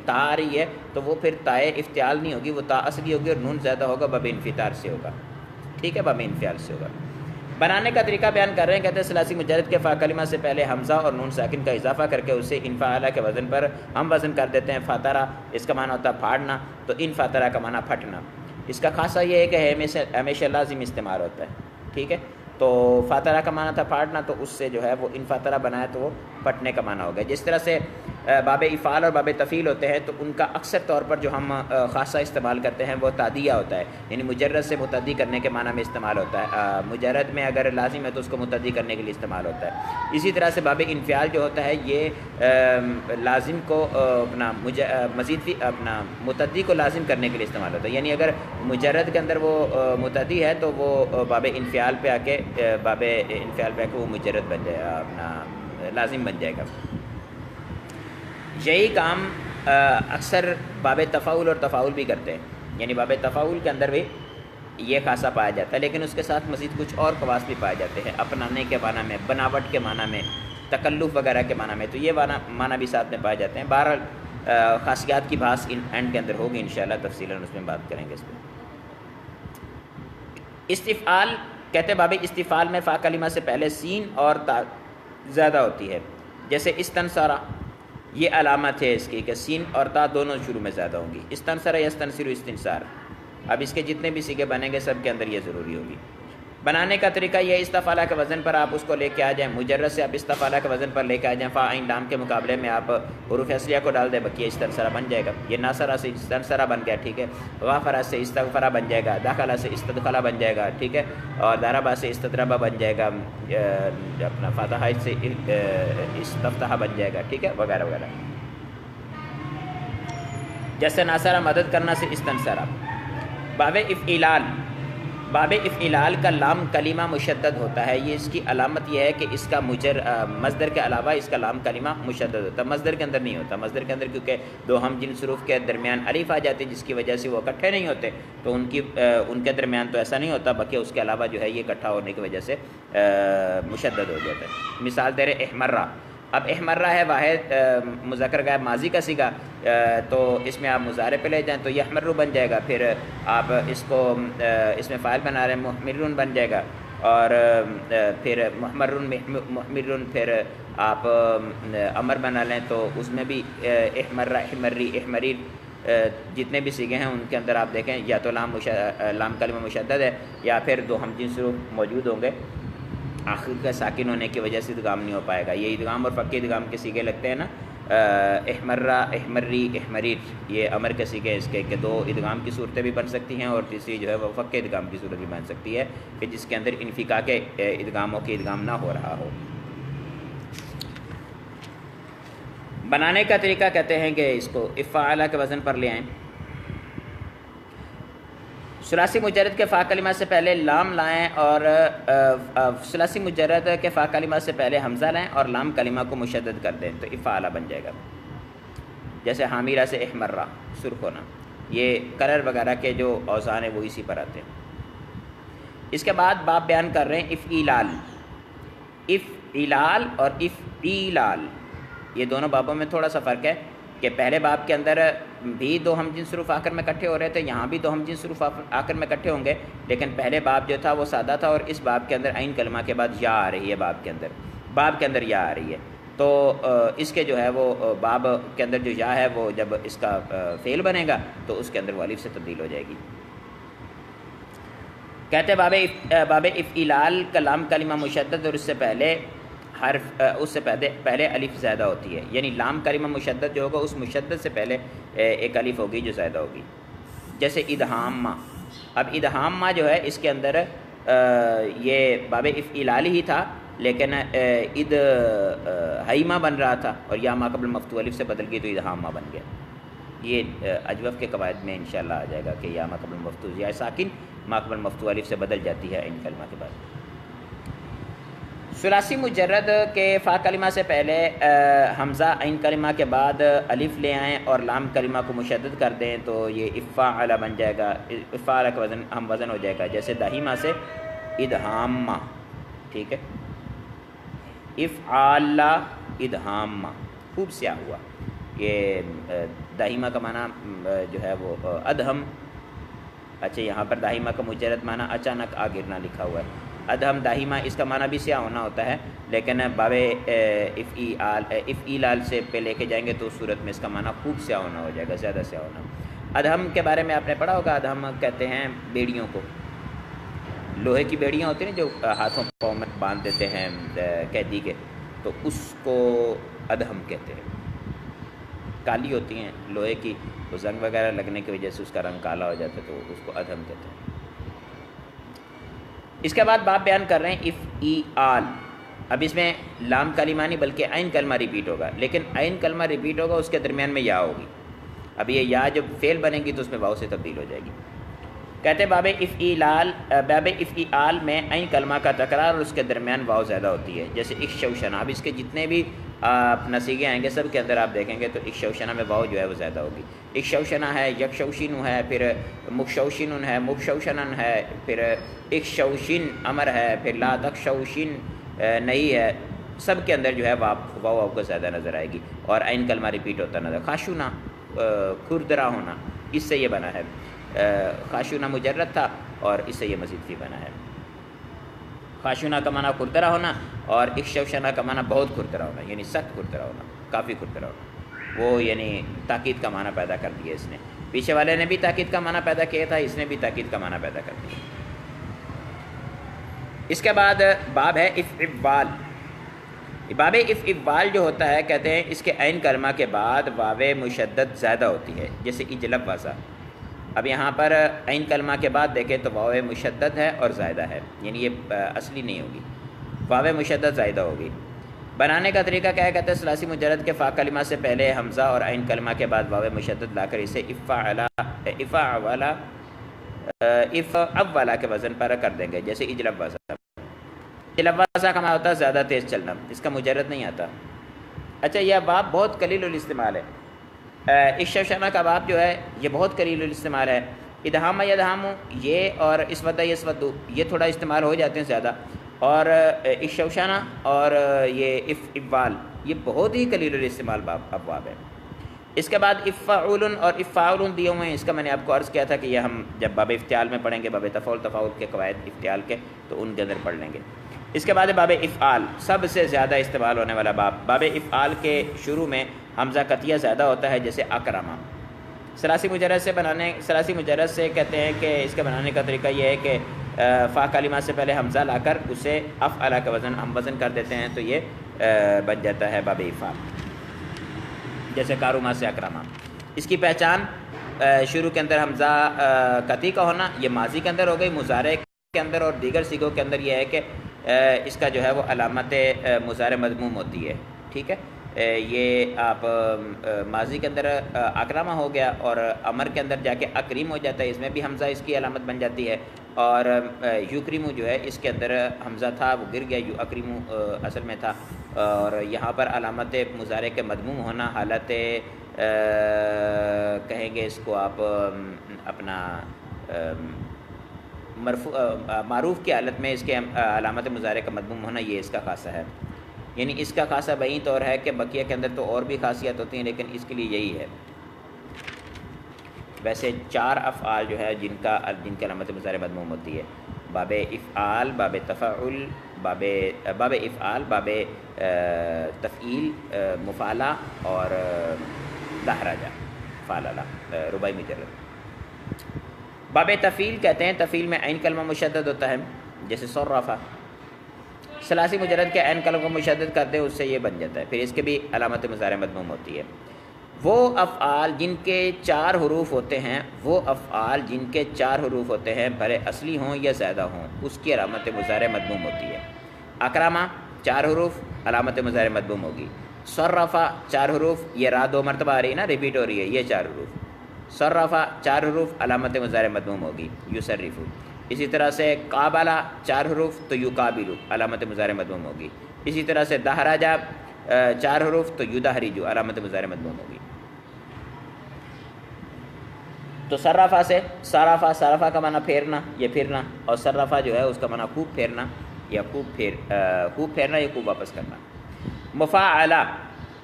Speaker 1: تا آ رہی ہے تو وہ پھر تائے افتعال نہیں ہوگی، وہ تا اصلی ہوگی اور نون زیادہ ہوگا، باب انفطار سے ہوگا، ٹھیک ہے، باب انفعال سے ہوگا۔ بنانے کا طریقہ بیان کر رہے ہیں، کہتے ہیں ثلاثی مجرد کے فا کلمہ سے پہلے حمزہ اور نون ساکن کا اضافہ کر کے اسے انفعالہ کے وزن پر ہم وزن کر دیتے ہیں، فاترہ اس کا معنی ہوتا ہے پھاڑنا، تو انفطرہ کا معنی پھٹنا، اس کا خاصہ یہ ہے کہ ہمیشہ لازم استعمال ہوتا ہے، ٹھیک ہے۔ تو فاترہ کا معنی تھا پھاڑنا، تو اس سے جو ہے وہ انفطرہ بنایا تو وہ پھٹنے کا معنی ہو گیا۔ جس طرح سے باب افعال اور باب تفعیل ہوتے ہیں تو ان کا اکثر طور پر جو ہم خاصہ استعمال کرتے ہیں وہ تعدیہ ہوتا ہے، یعنی مجرد سے متعدی کرنے کے معنی میں استعمال ہوتا ہے، مجرد میں اگر لازم ہے تو اس کو متعدی کرنے کے لیے استعمال ہوتا ہے۔ اسی طرح سے باب انفعال جو ہوتا ہے یہ لازم کو اپنا مزید اپنا متعدی کو لازم کرنے کے لیے استعمال ہوتا ہے، یعنی اگر مجرد کے اندر وہ متعدی ہے تو وہ باب انفعال پہ آ کے وہ مجرد بن جائے گا، اپنا لازم بن جائے گا۔ یہی کام اکثر باب تفاعل اور تفاعل بھی کرتے ہیں، یعنی باب تفاعل کے اندر بھی یہ خاصہ پایا جاتا ہے، لیکن اس کے ساتھ مزید کچھ اور خواص بھی پائے جاتے ہیں، اپنانے کے معنی میں، بناوٹ کے معنی میں، تکلف وغیرہ کے معنی میں، تو یہ معنی بھی ساتھ میں پائے جاتے ہیں۔ بہرحال خاصیات کی بحث اینڈ کے اندر ہوگی انشاءاللہ، تفصیلاً اس میں بات کریں گے اس پہ۔ استفعال کہتے ہیں باب استفعال میں فا کلمہ سے پہلے سین اور تا زیادہ ہوتی ہے، جیسے استنصرہ، یہ علامت ہے اس کی کہ سین اور تا دونوں شروع میں زیادہ ہوں گی، استنصرہ یستنصر استنصار، اب اس کے جتنے بھی صیغے بنیں گے سب کے اندر یہ ضروری ہوگی۔ بنانے کا طریقہ یہ استفعالہ کے وزن پر آپ اس کو لے کے آ جائیں، مجرد سے آپ استفعالہ کے وزن پر لے کے آ جائیں، فا عین لام کے مقابلے میں آپ حروف اصلیہ کو ڈال دیں، بقیہ استنصرہ بن جائے گا، یہ ناصرہ سے استنصرہ بن گیا، ٹھیک ہے، غافرہ سے استغفرہ بن جائے گا، داخلہ سے استدخلہ بن جائے گا، ٹھیک ہے، اور ضربہ سے استضربہ بن جائے گا، اپنا فاتحہ سے استفتحہ بن جائے گا، ٹھیک ہے، وغیرہ وغیرہ۔ جیسے ناصرہ مدد کرنا سے استنصرہ۔ باب افعلال کا لام کلمہ مشدد ہوتا ہے، یہ اس کی علامت یہ ہے کہ اس کا مصدر کے علاوہ اس کا لام کلمہ مشدد ہوتا ہے، مصدر کے اندر نہیں ہوتا، مصدر کے اندر کیونکہ دو ہم جنس حروف کے درمیان الف آ جاتی ہے جس کی وجہ سے وہ اکٹھے نہیں ہوتے، تو ان کے درمیان تو ایسا نہیں ہوتا، بلکہ اس کے علاوہ جو ہے یہ اکٹھا ہونے کی وجہ سے مشدد ہو جاتا ہے۔ مثال دے رہے احمرہ، اب احمرہ ہے واحد مذکر غائب ماضی کا صیغہ، تو اس میں آپ مضارع پہ لے جائیں تو یحمر بن جائے گا، پھر آپ اس کو اس میں فاعل بنا رہے ہیں محمرون بن جائے گا، اور پھر محمرون پھر آپ امر بنا لیں تو اس میں بھی احمرہ احمری احمریر جتنے بھی صیغے ہیں ان کے اندر آپ دیکھیں یا تو لام کلمہ مشدد ہے یا پھر دو ہم جنس حروف موجود ہوں گے، آخر کا ساکن ہونے کی وجہ سے ادغام نہیں ہو پائے گا، یہ ادغام اور فقی ادغام کے صیغے لگتے ہیں نا، احمرہ احمری احمریر، یہ امر کے صیغے اس کے کہ دو ادغام کی صورتیں بھی بن سکتی ہیں اور تیسری جو ہے وہ فقی ادغام کی صورت بھی بن سکتی ہے کہ جس کے اندر انفکا کے ادغاموں کی ادغام نہ ہو رہا ہو۔ بنانے کا طریقہ کہتے ہیں کہ اس کو افعالہ کے وزن پر لے آئیں، ثلاثی مجرد کے فا کلمہ سے پہلے لام لائیں اور ثلاثی مجرد کے فا کلمہ سے پہلے حمزہ لائیں اور لام کلمہ کو مشدد کر دیں تو افعالہ بن جائے گا۔ جیسے حامیرہ سے احمرہ، سرخ ہونا، یہ کلر وغیرہ کے جو اوزان ہیں وہ اسی پر آتے ہیں۔ اس کے بعد باب بیان کر رہے ہیں افعلال اور افعلال، یہ دونوں بابوں میں تھوڑا سا فرق ہے کہ پہلے باب کے اندر بھی دو ہم جنس حروف آخر میں اکٹھے ہو رہے تھے، یہاں بھی دو ہم جنس حروف آخر میں اکٹھے ہوں گے، لیکن پہلے باب جو تھا وہ سادہ تھا، اور اس باب کے اندر عین کلمہ کے بعد یا آ رہی ہے، باب کے اندر یا آ رہی ہے، تو اس کے جو ہے وہ باب کے اندر جو یا ہے وہ جب اس کا فعل بنے گا تو اس کے اندر وہ الف سے تبدیل ہو جائے گی۔ کہتے باب افعلال کا لام کلمہ مشدد اور اس سے پہلے حرف اس سے پہلے الف زائدہ ہوتی ہے، یعنی لام کلمہ مشدد جو ہوگا اس مشدد سے پہلے ایک الف ہوگی جو زائدہ ہوگی، جیسے ادہام ما۔ اب ادہام ما جو ہے اس کے اندر یہ باب افعلال ہی تھا، لیکن ادہیمہ بن رہا تھا اور یا ما قبل مفتوح الف سے بدل گئی تو ادہام ما بن گیا۔ یہ اجوف کے قواعد میں انشاءاللہ آ جائے گا کہ یا ما قبل مفتوح یا ساکن ما قبل مفتوح الف سے بدل جاتی ہے عین کلمہ کے بعد۔ ثلاثی مجرد کے فا کلمہ سے پہلے حمزہ عین کلمہ کے بعد الف لے آئیں اور لام کلمہ کو مشدد کر دیں تو یہ افعل بن جائے گا، افعل کا وزن ہم وزن ہو جائے گا، جیسے دہیمہ سے ادہامہ، ٹھیک ہے، افعال ادہامہ، خوب سیاہ ہوا۔ یہ دہیمہ کا معنی جو ہے وہ ادہم، اچھا یہاں پر دہیمہ کا مجرد معنی اچانک آ گرنا لکھا ہوا ہے، ادہم دہیمہ اس کا معنی بھی سیاہ ہونا ہوتا ہے، لیکن باب افعلال سے پہ لے کے جائیں گے تو اس صورت میں اس کا معنی خوب سیاہ ہونا ہو جائے گا، زیادہ سیاہ ہونا۔ ادہم کے بارے میں آپ نے پڑھا ہوگا، ادہم کہتے ہیں بیڑیوں کو، لوہے کی بیڑیاں ہوتی ہیں جو ہاتھوں پاؤں میں باندھ دیتے ہیں قیدی کے، تو اس کو ادہم کہتے ہیں، کالی ہوتی ہیں لوہے کی، وہ زنگ وغیرہ لگنے کی وجہ سے اس کا رنگ کالا ہو جاتا ہے تو اس کو ادہم کہتے ہیں۔ اس کے بعد باب بیان کر رہے ہیں افعال۔ اب اس میں لام کلمہ نہیں بلکہ عین کلمہ ریپیٹ ہوگا، لیکن عین کلمہ ریپیٹ ہوگا اس کے درمیان میں یا ہوگی، اب یہ یا جب فعل بنے گی تو اس میں واو سے تبدیل ہو جائے گی۔ کہتے ہیں باب افعال میں عین کلمہ کا تکرار اور اس کے درمیان واو زیادہ ہوتی ہے، جیسے اکشوشنا۔ اب اس کے جتنے بھی نصیغے آئیں گے سب کے اندر آپ دیکھیں گے تو اکشوشنا میں واو جو ہے وہ زیادہ ہوگی، اکشوشنا ہے، یکشوشن ہے، پھر مکشوشن ہے، مکشوشنن ہے، پھر اکشوشن امر ہے، پھر لا تکشوشن نہیں ہے، سب کے اندر جو ہے واو آپ کو زیادہ نظر آئے گی اور عین کلمہ ریپیٹ ہوتا نظر۔ خاشونا کھردرا ہونا، اس سے یہ بنا ہے، خاشونا مجرد تھا اور اس سے یہ مزید بھی بنا ہے۔ خاشونا کا معنی کھردرا ہونا اور اکشوشنا کا معنی بہت کھردرا ہونا، یعنی سخت کھردرا ہونا، کافی کھردرا ہونا، وہ یعنی تاکید کا معنی پیدا کر دیا اس نے، پیچھے والے نے بھی تاکید کا معنی پیدا کیا تھا، اس نے بھی تاکید کا معنی پیدا کر دیا۔ اس کے بعد باب ہے افعال۔ باب افعال جو ہوتا ہے کہتے ہیں اس کے عین کلمہ کے بعد واو مشدد زیادہ ہوتی ہے، جیسے اجلب واسا۔ اب یہاں پر عین کلمہ کے بعد دیکھیں تو واو مشدد ہے اور زائدہ ہے، یعنی یہ اصلی نہیں ہوگی، واو مشدد زائدہ ہوگی۔ بنانے کا طریقہ کیا ہے، کہتے ہیں ثلاثی مجرد کے فا کلمہ سے پہلے حمزہ اور عین کلمہ کے بعد واو مشدد لا کر اسے افعلا کے وزن پر کر دیں گے، جیسے اجلب واسا۔ اجلب واسا کا معنی ہوتا ہے زیادہ تیز چلنا، اس کا مجرد نہیں آتا۔ اچھا یہ باب بہت قلیل الاستعمال ہے، اکشوشنا کا باب جو ہے یہ بہت قلیل الاستعمال ہے، ادہام یدہام یہ اور اسود یسود یہ تھوڑا استعمال ہو جاتے ہیں زیادہ، اور اکشوشنا اور یہ افعال یہ بہت ہی قلیل الاستعمال ابواب ہے۔ اس کے بعد افعول اور افعال دیے ہوئے ہیں، اس کا میں نے آپ کو عرض کیا تھا کہ یہ ہم جب باب افتعال میں پڑھیں گے، باب تفاعل کے قواعد افتعال کے، تو ان کے اندر پڑھ لیں گے۔ اس کے بعد باب افعال، سب سے زیادہ استعمال ہونے والا باب افعال کے شروع میں حمزہ قطعیہ زیادہ ہوتا ہے، جیسے اکرما۔ ثلاثی مجرد سے کہتے ہیں کہ اس کے بنانے کا طریقہ یہ ہے کہ فا کلمہ سے پہلے حمزہ لا کر اسے افعلا کا وزن ہم وزن کر دیتے ہیں تو یہ بن جاتا ہے باب افعال، جیسے کاروما سے اکرما۔ اس کی پہچان شروع کے اندر حمزہ قطعی کا ہونا، یہ ماضی کے اندر ہو گئی، مضارع کے اندر اور دیگر صیغوں کے اندر یہ ہے کہ اس کا جو ہے وہ علامت مضارع مضموم ہوتی ہے، ٹھیک ہے۔ یہ آپ ماضی کے اندر اکرما ہو گیا اور امر کے اندر جا کے اکریم ہو جاتا ہے، اس میں بھی حمزہ اس کی علامت بن جاتی ہے، اور یکرمو جو ہے اس کے اندر حمزہ تھا وہ گر گیا، یو اکرمو اصل میں تھا، اور یہاں پر علامت مضارع کے مضموم ہونا حالت کہیں گے اس کو آپ اپنا معروف کی حالت میں اس کے علامت مضارع کا مضموم ہونا، یہ اس کا خاصہ ہے۔ یعنی اس کا خاصا بعین طور ہے کہ بقیہ کے اندر تو اور بھی خاصیت ہوتی ہیں، لیکن اس کے لیے یہی ہے۔ ویسے 4 افعال جو ہے جن کی علامت مضارع مضموم ہوتی ہے، باب افعال، باب تفاعل، باب افعال، باب تفعیل، مفعلہ اور دحرجہ، فعللہ، رباعی مجرد۔ باب تفعیل کہتے ہیں تفعیل میں عین کلمہ مشدد ہوتا ہے، جیسے صرفہ، ثلاثی مجرد کے عین کلمہ کو مشدد کرتے ہیں، اس سے یہ بن جاتا ہے، پھر اس کے بھی علامت مضارع مضموم ہوتی ہے۔ وہ افعال جن کے 4 حروف ہوتے ہیں، وہ افعال جن کے 4 حروف ہوتے ہیں، بھلے اصلی ہوں یا زیادہ ہوں، اس کی علامت مضارع مضموم ہوتی ہے۔ اکرمہ 4 حروف، علامت مضارع مضموم ہوگی۔ صرفہ 4 حروف، یہ را 2 مرتبہ آ رہی ہے نا، ریپیٹ ہو رہی ہے، یہ 4 حروف۔ صرفہ 4 حروف، علامت مضارع مضموم ہوگی، یصرف۔ اسی طرح سے قابلہ 4 حروف تو یقابل، علامت مضارع مضموم ہوگی۔ اسی طرح سے دحرجہ 4 حروف تو یدحرج، علامت مضارع مضموم ہوگی۔ تو صرفہ سے صرفہ کا معنی پھیرنا، یہ پھرنا، اور صرفہ جو ہے اس کا معنی خوب پھیرنا یا خوب پھیرنا یا خوب واپس کرنا۔ مفاعلہ،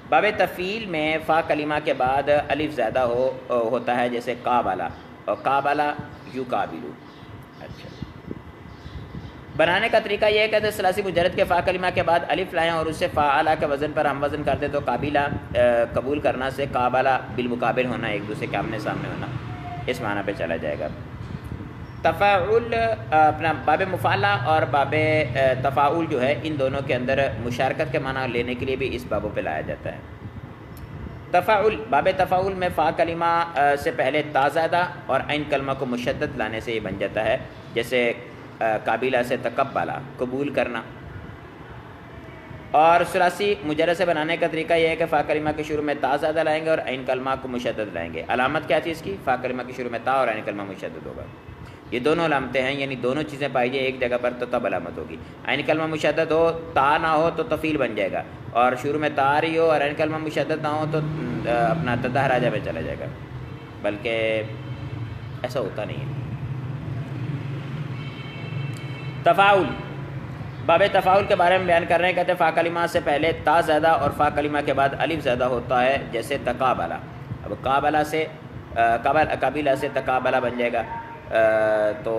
Speaker 1: باب تفعیل میں فا کلمہ کے بعد الف زیادہ ہوتا ہے، جیسے قابلہ، اور قابلہ یقابل۔ اچھا، بنانے کا طریقہ یہ ہے کہ ثلاثی مجرد کے فا کلمہ کے بعد الف لائیں اور اسے فاعلہ کے وزن پر ہم وزن کرتے تو قابلہ قبول کرنا سے قابلہ بالمقابل ہونا، ایک دوسرے کے آمنے سامنے ہونا، اس معنی پہ چلا جائے گا۔ تفاعل، اپنا باب مفعلہ اور باب تفاعل جو ہے، ان دونوں کے اندر مشارکت کے معنی لینے کے لیے بھی اس بابوں پہ لایا جاتا ہے۔ تفاعل، باب تفاعل میں فا کلمہ سے پہلے تا زیادہ اور عین کلمہ کو مشدد لانے سے یہ بن جاتا ہے، جیسے قابلہ سے تقبلہ، قبول کرنا۔ اور ثلاثی مجرد سے بنانے کا طریقہ یہ ہے کہ فا کلمہ کے شروع میں تا زیادہ لائیں گے اور عین کلمہ کو مشدد لائیں گے۔ علامت کیا چیز کی؟ فا کلمہ کے شروع میں تا اور عین کلمہ مشدد ہوگا۔ یہ دونوں علامتیں ہیں، یعنی دونوں چیزیں پائی جائیں ایک جگہ پر تو تب علامت ہوگی۔ عین کلمہ مشدد ہو، تا نہ ہو تو تفعیل بن جائے گا، اور شروع میں تا آ رہی ہو اور عین کلمہ مشدد نہ ہو تو اپنا دحرجہ میں چلا جائے گا، بلکہ ایسا ہوتا نہیں ہے۔ تفاعل، باب تفاعل کے بارے میں بیان کر رہے ہیں، کہتے ہیں فا کلمہ سے پہلے تا زیادہ اور فا کلمہ کے بعد الف زیادہ ہوتا ہے، جیسے تقابلہ۔ اب قابلہ سے قابلہ سے تقابلہ بن جائے گا، تو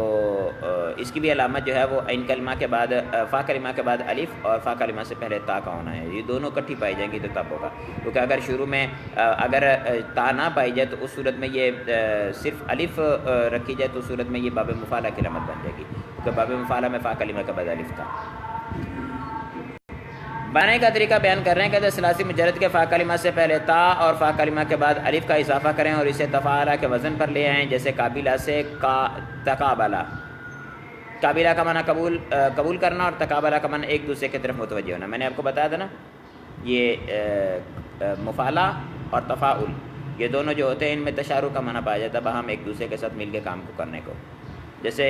Speaker 1: اس کی بھی علامت جو ہے وہ عین کلمہ کے بعد فا کلمہ کے بعد الف اور فا کلمہ سے پہلے تا کا ہونا ہے، یہ دونوں اکٹھی پائی جائیں گی تو تب ہوگا، کیونکہ اگر شروع میں اگر تا نہ پائی جائے تو اس صورت میں یہ صرف الف رکھی جائے تو اس صورت میں یہ باب مفعلہ کی علامت بن جائے گی، کیونکہ باب مفعلہ میں فا کلمہ کے بعد الف تھا۔ بنانے کا طریقہ بیان کر رہے ہیں، کہتے ہیں ثلاثی مجرد کے فا کلمہ سے پہلے تا اور فا کلمہ کے بعد الف کا اضافہ کریں اور اسے تفاعلہ کے وزن پر لے آئیں، جیسے قابلہ سے تقابلہ۔ قابلہ کا معنی قبول کرنا اور تقابلہ کا معنی ایک دوسرے کی طرف متوجہ ہونا۔ میں نے آپ کو بتایا تھا نا، یہ مفعلہ اور تفاعل یہ دونوں جو ہوتے ہیں ان میں تشارک کا معنی پایا جاتا ہے، باہم ایک دوسرے کے ساتھ مل کے کام کو کرنے کو۔ جیسے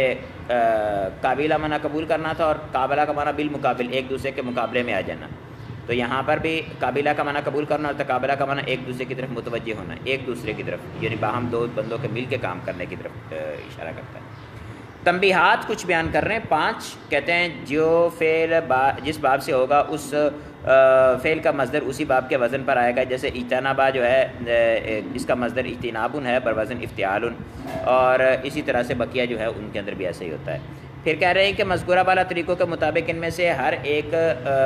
Speaker 1: قابلہ معنی قبول کرنا تھا اور قابلہ کا معنی بالمقابل، ایک دوسرے کے مقابلے میں آ جانا، تو یہاں پر بھی قابلہ کا معنی قبول کرنا اور تقابلہ کا معنی ایک دوسرے کی طرف متوجہ ہونا، ایک دوسرے کی طرف، یعنی باہم دو بندوں کے مل کے کام کرنے کی طرف اشارہ کرتا ہے۔ تنبیہات کچھ بیان کر رہے ہیں 5، کہتے ہیں جو فعل جس باب سے ہوگا اس فعل کا مصدر اسی باب کے وزن پر آئے گا، جیسے اجتنابا جو ہے اس کا مصدر اجتنابن ہے بر وزن افتعال، اور اسی طرح سے بقیہ جو ہے ان کے اندر بھی ایسا ہی ہوتا ہے۔ پھر کہہ رہے ہیں کہ مذکورہ والا طریقوں کے مطابق ان میں سے ہر ایک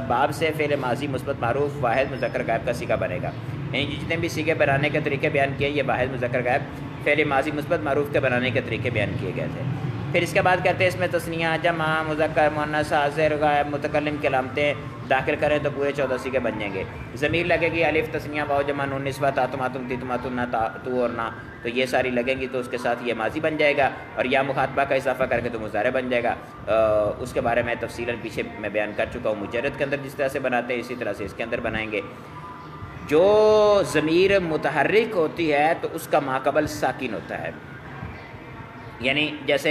Speaker 1: باب سے فعل ماضی مثبت معروف واحد مذکر غائب کا صیغہ بنے گا، یعنی جتنے بھی صیغے بنانے کے طریقے بیان کیے، یہ واحد مذکر غائب فعل ماضی مثبت معروف کے بنانے کے طریقے بیان کیے گئے تھے۔ پھر اس کے بعد کہتے ہیں اس میں تثنیہ، جمع، مذکر، مؤنث، حاضر، غائب، متکلم کی علامتیں داخل کریں تو پورے 14 صیغے بن جائیں گے۔ ضمیر لگے گی الف، تثنیہ، واو، جمع، نون نسوہ، تا، تم، تی، تماتن، نا، تو اور نا، تو یہ ساری لگیں گی تو اس کے ساتھ یہ ماضی بن جائے گا، اور یا مخاطبہ کا اضافہ کر کے تو مضارع بن جائے گا۔ اس کے بارے میں تفصیلاً پیچھے میں بیان کر چکا ہوں، مجرد کے اندر جس طرح سے بناتے ہیں اسی طرح سے اس کے اندر بنائیں گے۔ جو ضمیر متحرک ہوتی ہے تو اس کا ماقبل ساکن ہوتا ہے، یعنی جیسے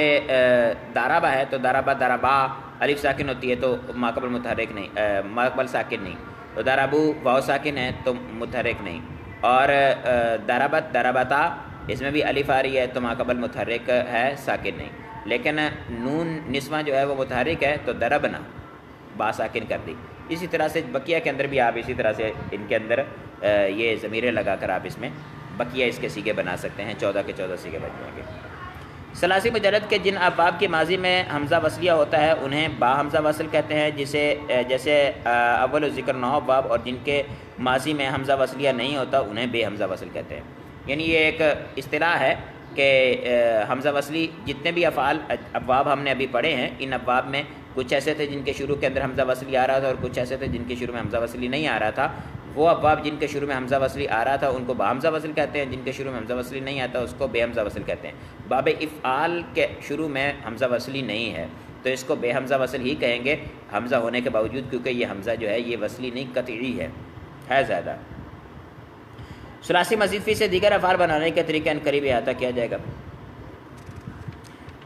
Speaker 1: دارابا ہے تو دارابا دارابا الف ساکن ہوتی ہے تو ماقبل متحرک نہیں، ماقبل ساکن نہیں، تو دارابو واو ساکن ہے تو متحرک نہیں، اور دارابت دارابتا اس میں بھی الف آ رہی ہے تو ماقبل متحرک ہے، ساکن نہیں، لیکن نون نسواں جو ہے وہ متحرک ہے تو دربنا با ساکن کر دی، اسی طرح سے بقیہ کے اندر بھی آپ اسی طرح سے ان کے اندر یہ ضمیریں لگا کر آپ اس میں بقیہ اس کے سیگے بنا سکتے ہیں، 14 کے 14 سیگے بن جائیں گے۔ ثلاثی مجرد کے جن ابواب کی ماضی میں حمزہ وصلیہ ہوتا ہے انہیں با حمزہ وصل کہتے ہیں، جیسے اول ذکر 9 ابواب، اور جن کے ماضی میں حمزہ وصلیہ نہیں ہوتا انہیں بے حمزہ وصل کہتے ہیں۔ یعنی یہ ایک اصطلاح ہے کہ حمزہ وصلی جتنے بھی ابواب ہم نے ابھی پڑھے ہیں، ان ابواب میں کچھ ایسے تھے جن کے شروع کے اندر حمزہ وصلی آ رہا تھا، اور کچھ ایسے تھے جن کے شروع میں حمزہ وصلی نہیں آ رہا تھا۔ وہ ابواب جن کے شروع میں حمزہ وصلی آ رہا تھا ان کو با حمزہ وصل کہتے ہیں، جن کے شروع میں حمزہ وصلی نہیں آتا اس کو بے حمزہ وصل کہتے ہیں۔ باب افعال کے شروع میں حمزہ وصلی نہیں ہے تو اس کو بے حمزہ وصل ہی کہیں گے حمزہ ہونے کے باوجود، کیونکہ یہ حمزہ جو ہے یہ وصلی نہیں قطعی ہے زیادہ۔ ثلاثی مزید فی سے دیگر افعال بنانے کا طریقہ ان قریب احاطہ کیا جائے گا۔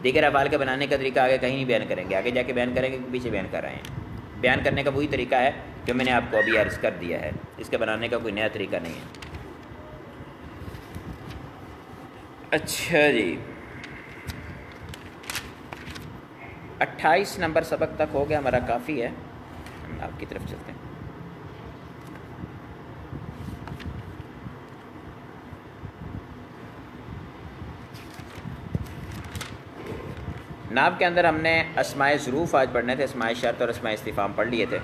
Speaker 1: دیگر افعال کے بنانے کا طریقہ آگے کہیں نہیں بیان کریں گے، آگے جا کے بیان کریں گے، پیچھے بیان کر رہے ہیں۔ بیان کرنے کا وہی طریقہ ہے جو میں نے آپ کو ابھی عرض کر دیا ہے، اس کے بنانے کا کوئی نیا طریقہ نہیں ہے۔ اچھا جی، 28 نمبر سبق تک ہو گیا ہمارا، کافی ہے، ہم آپ کی طرف چلتے ہیں۔ ناب کے اندر ہم نے اسماء ظروف آج پڑھنے تھے، اسماء شرط اور اسماء استفہام پڑھ لیے تھے۔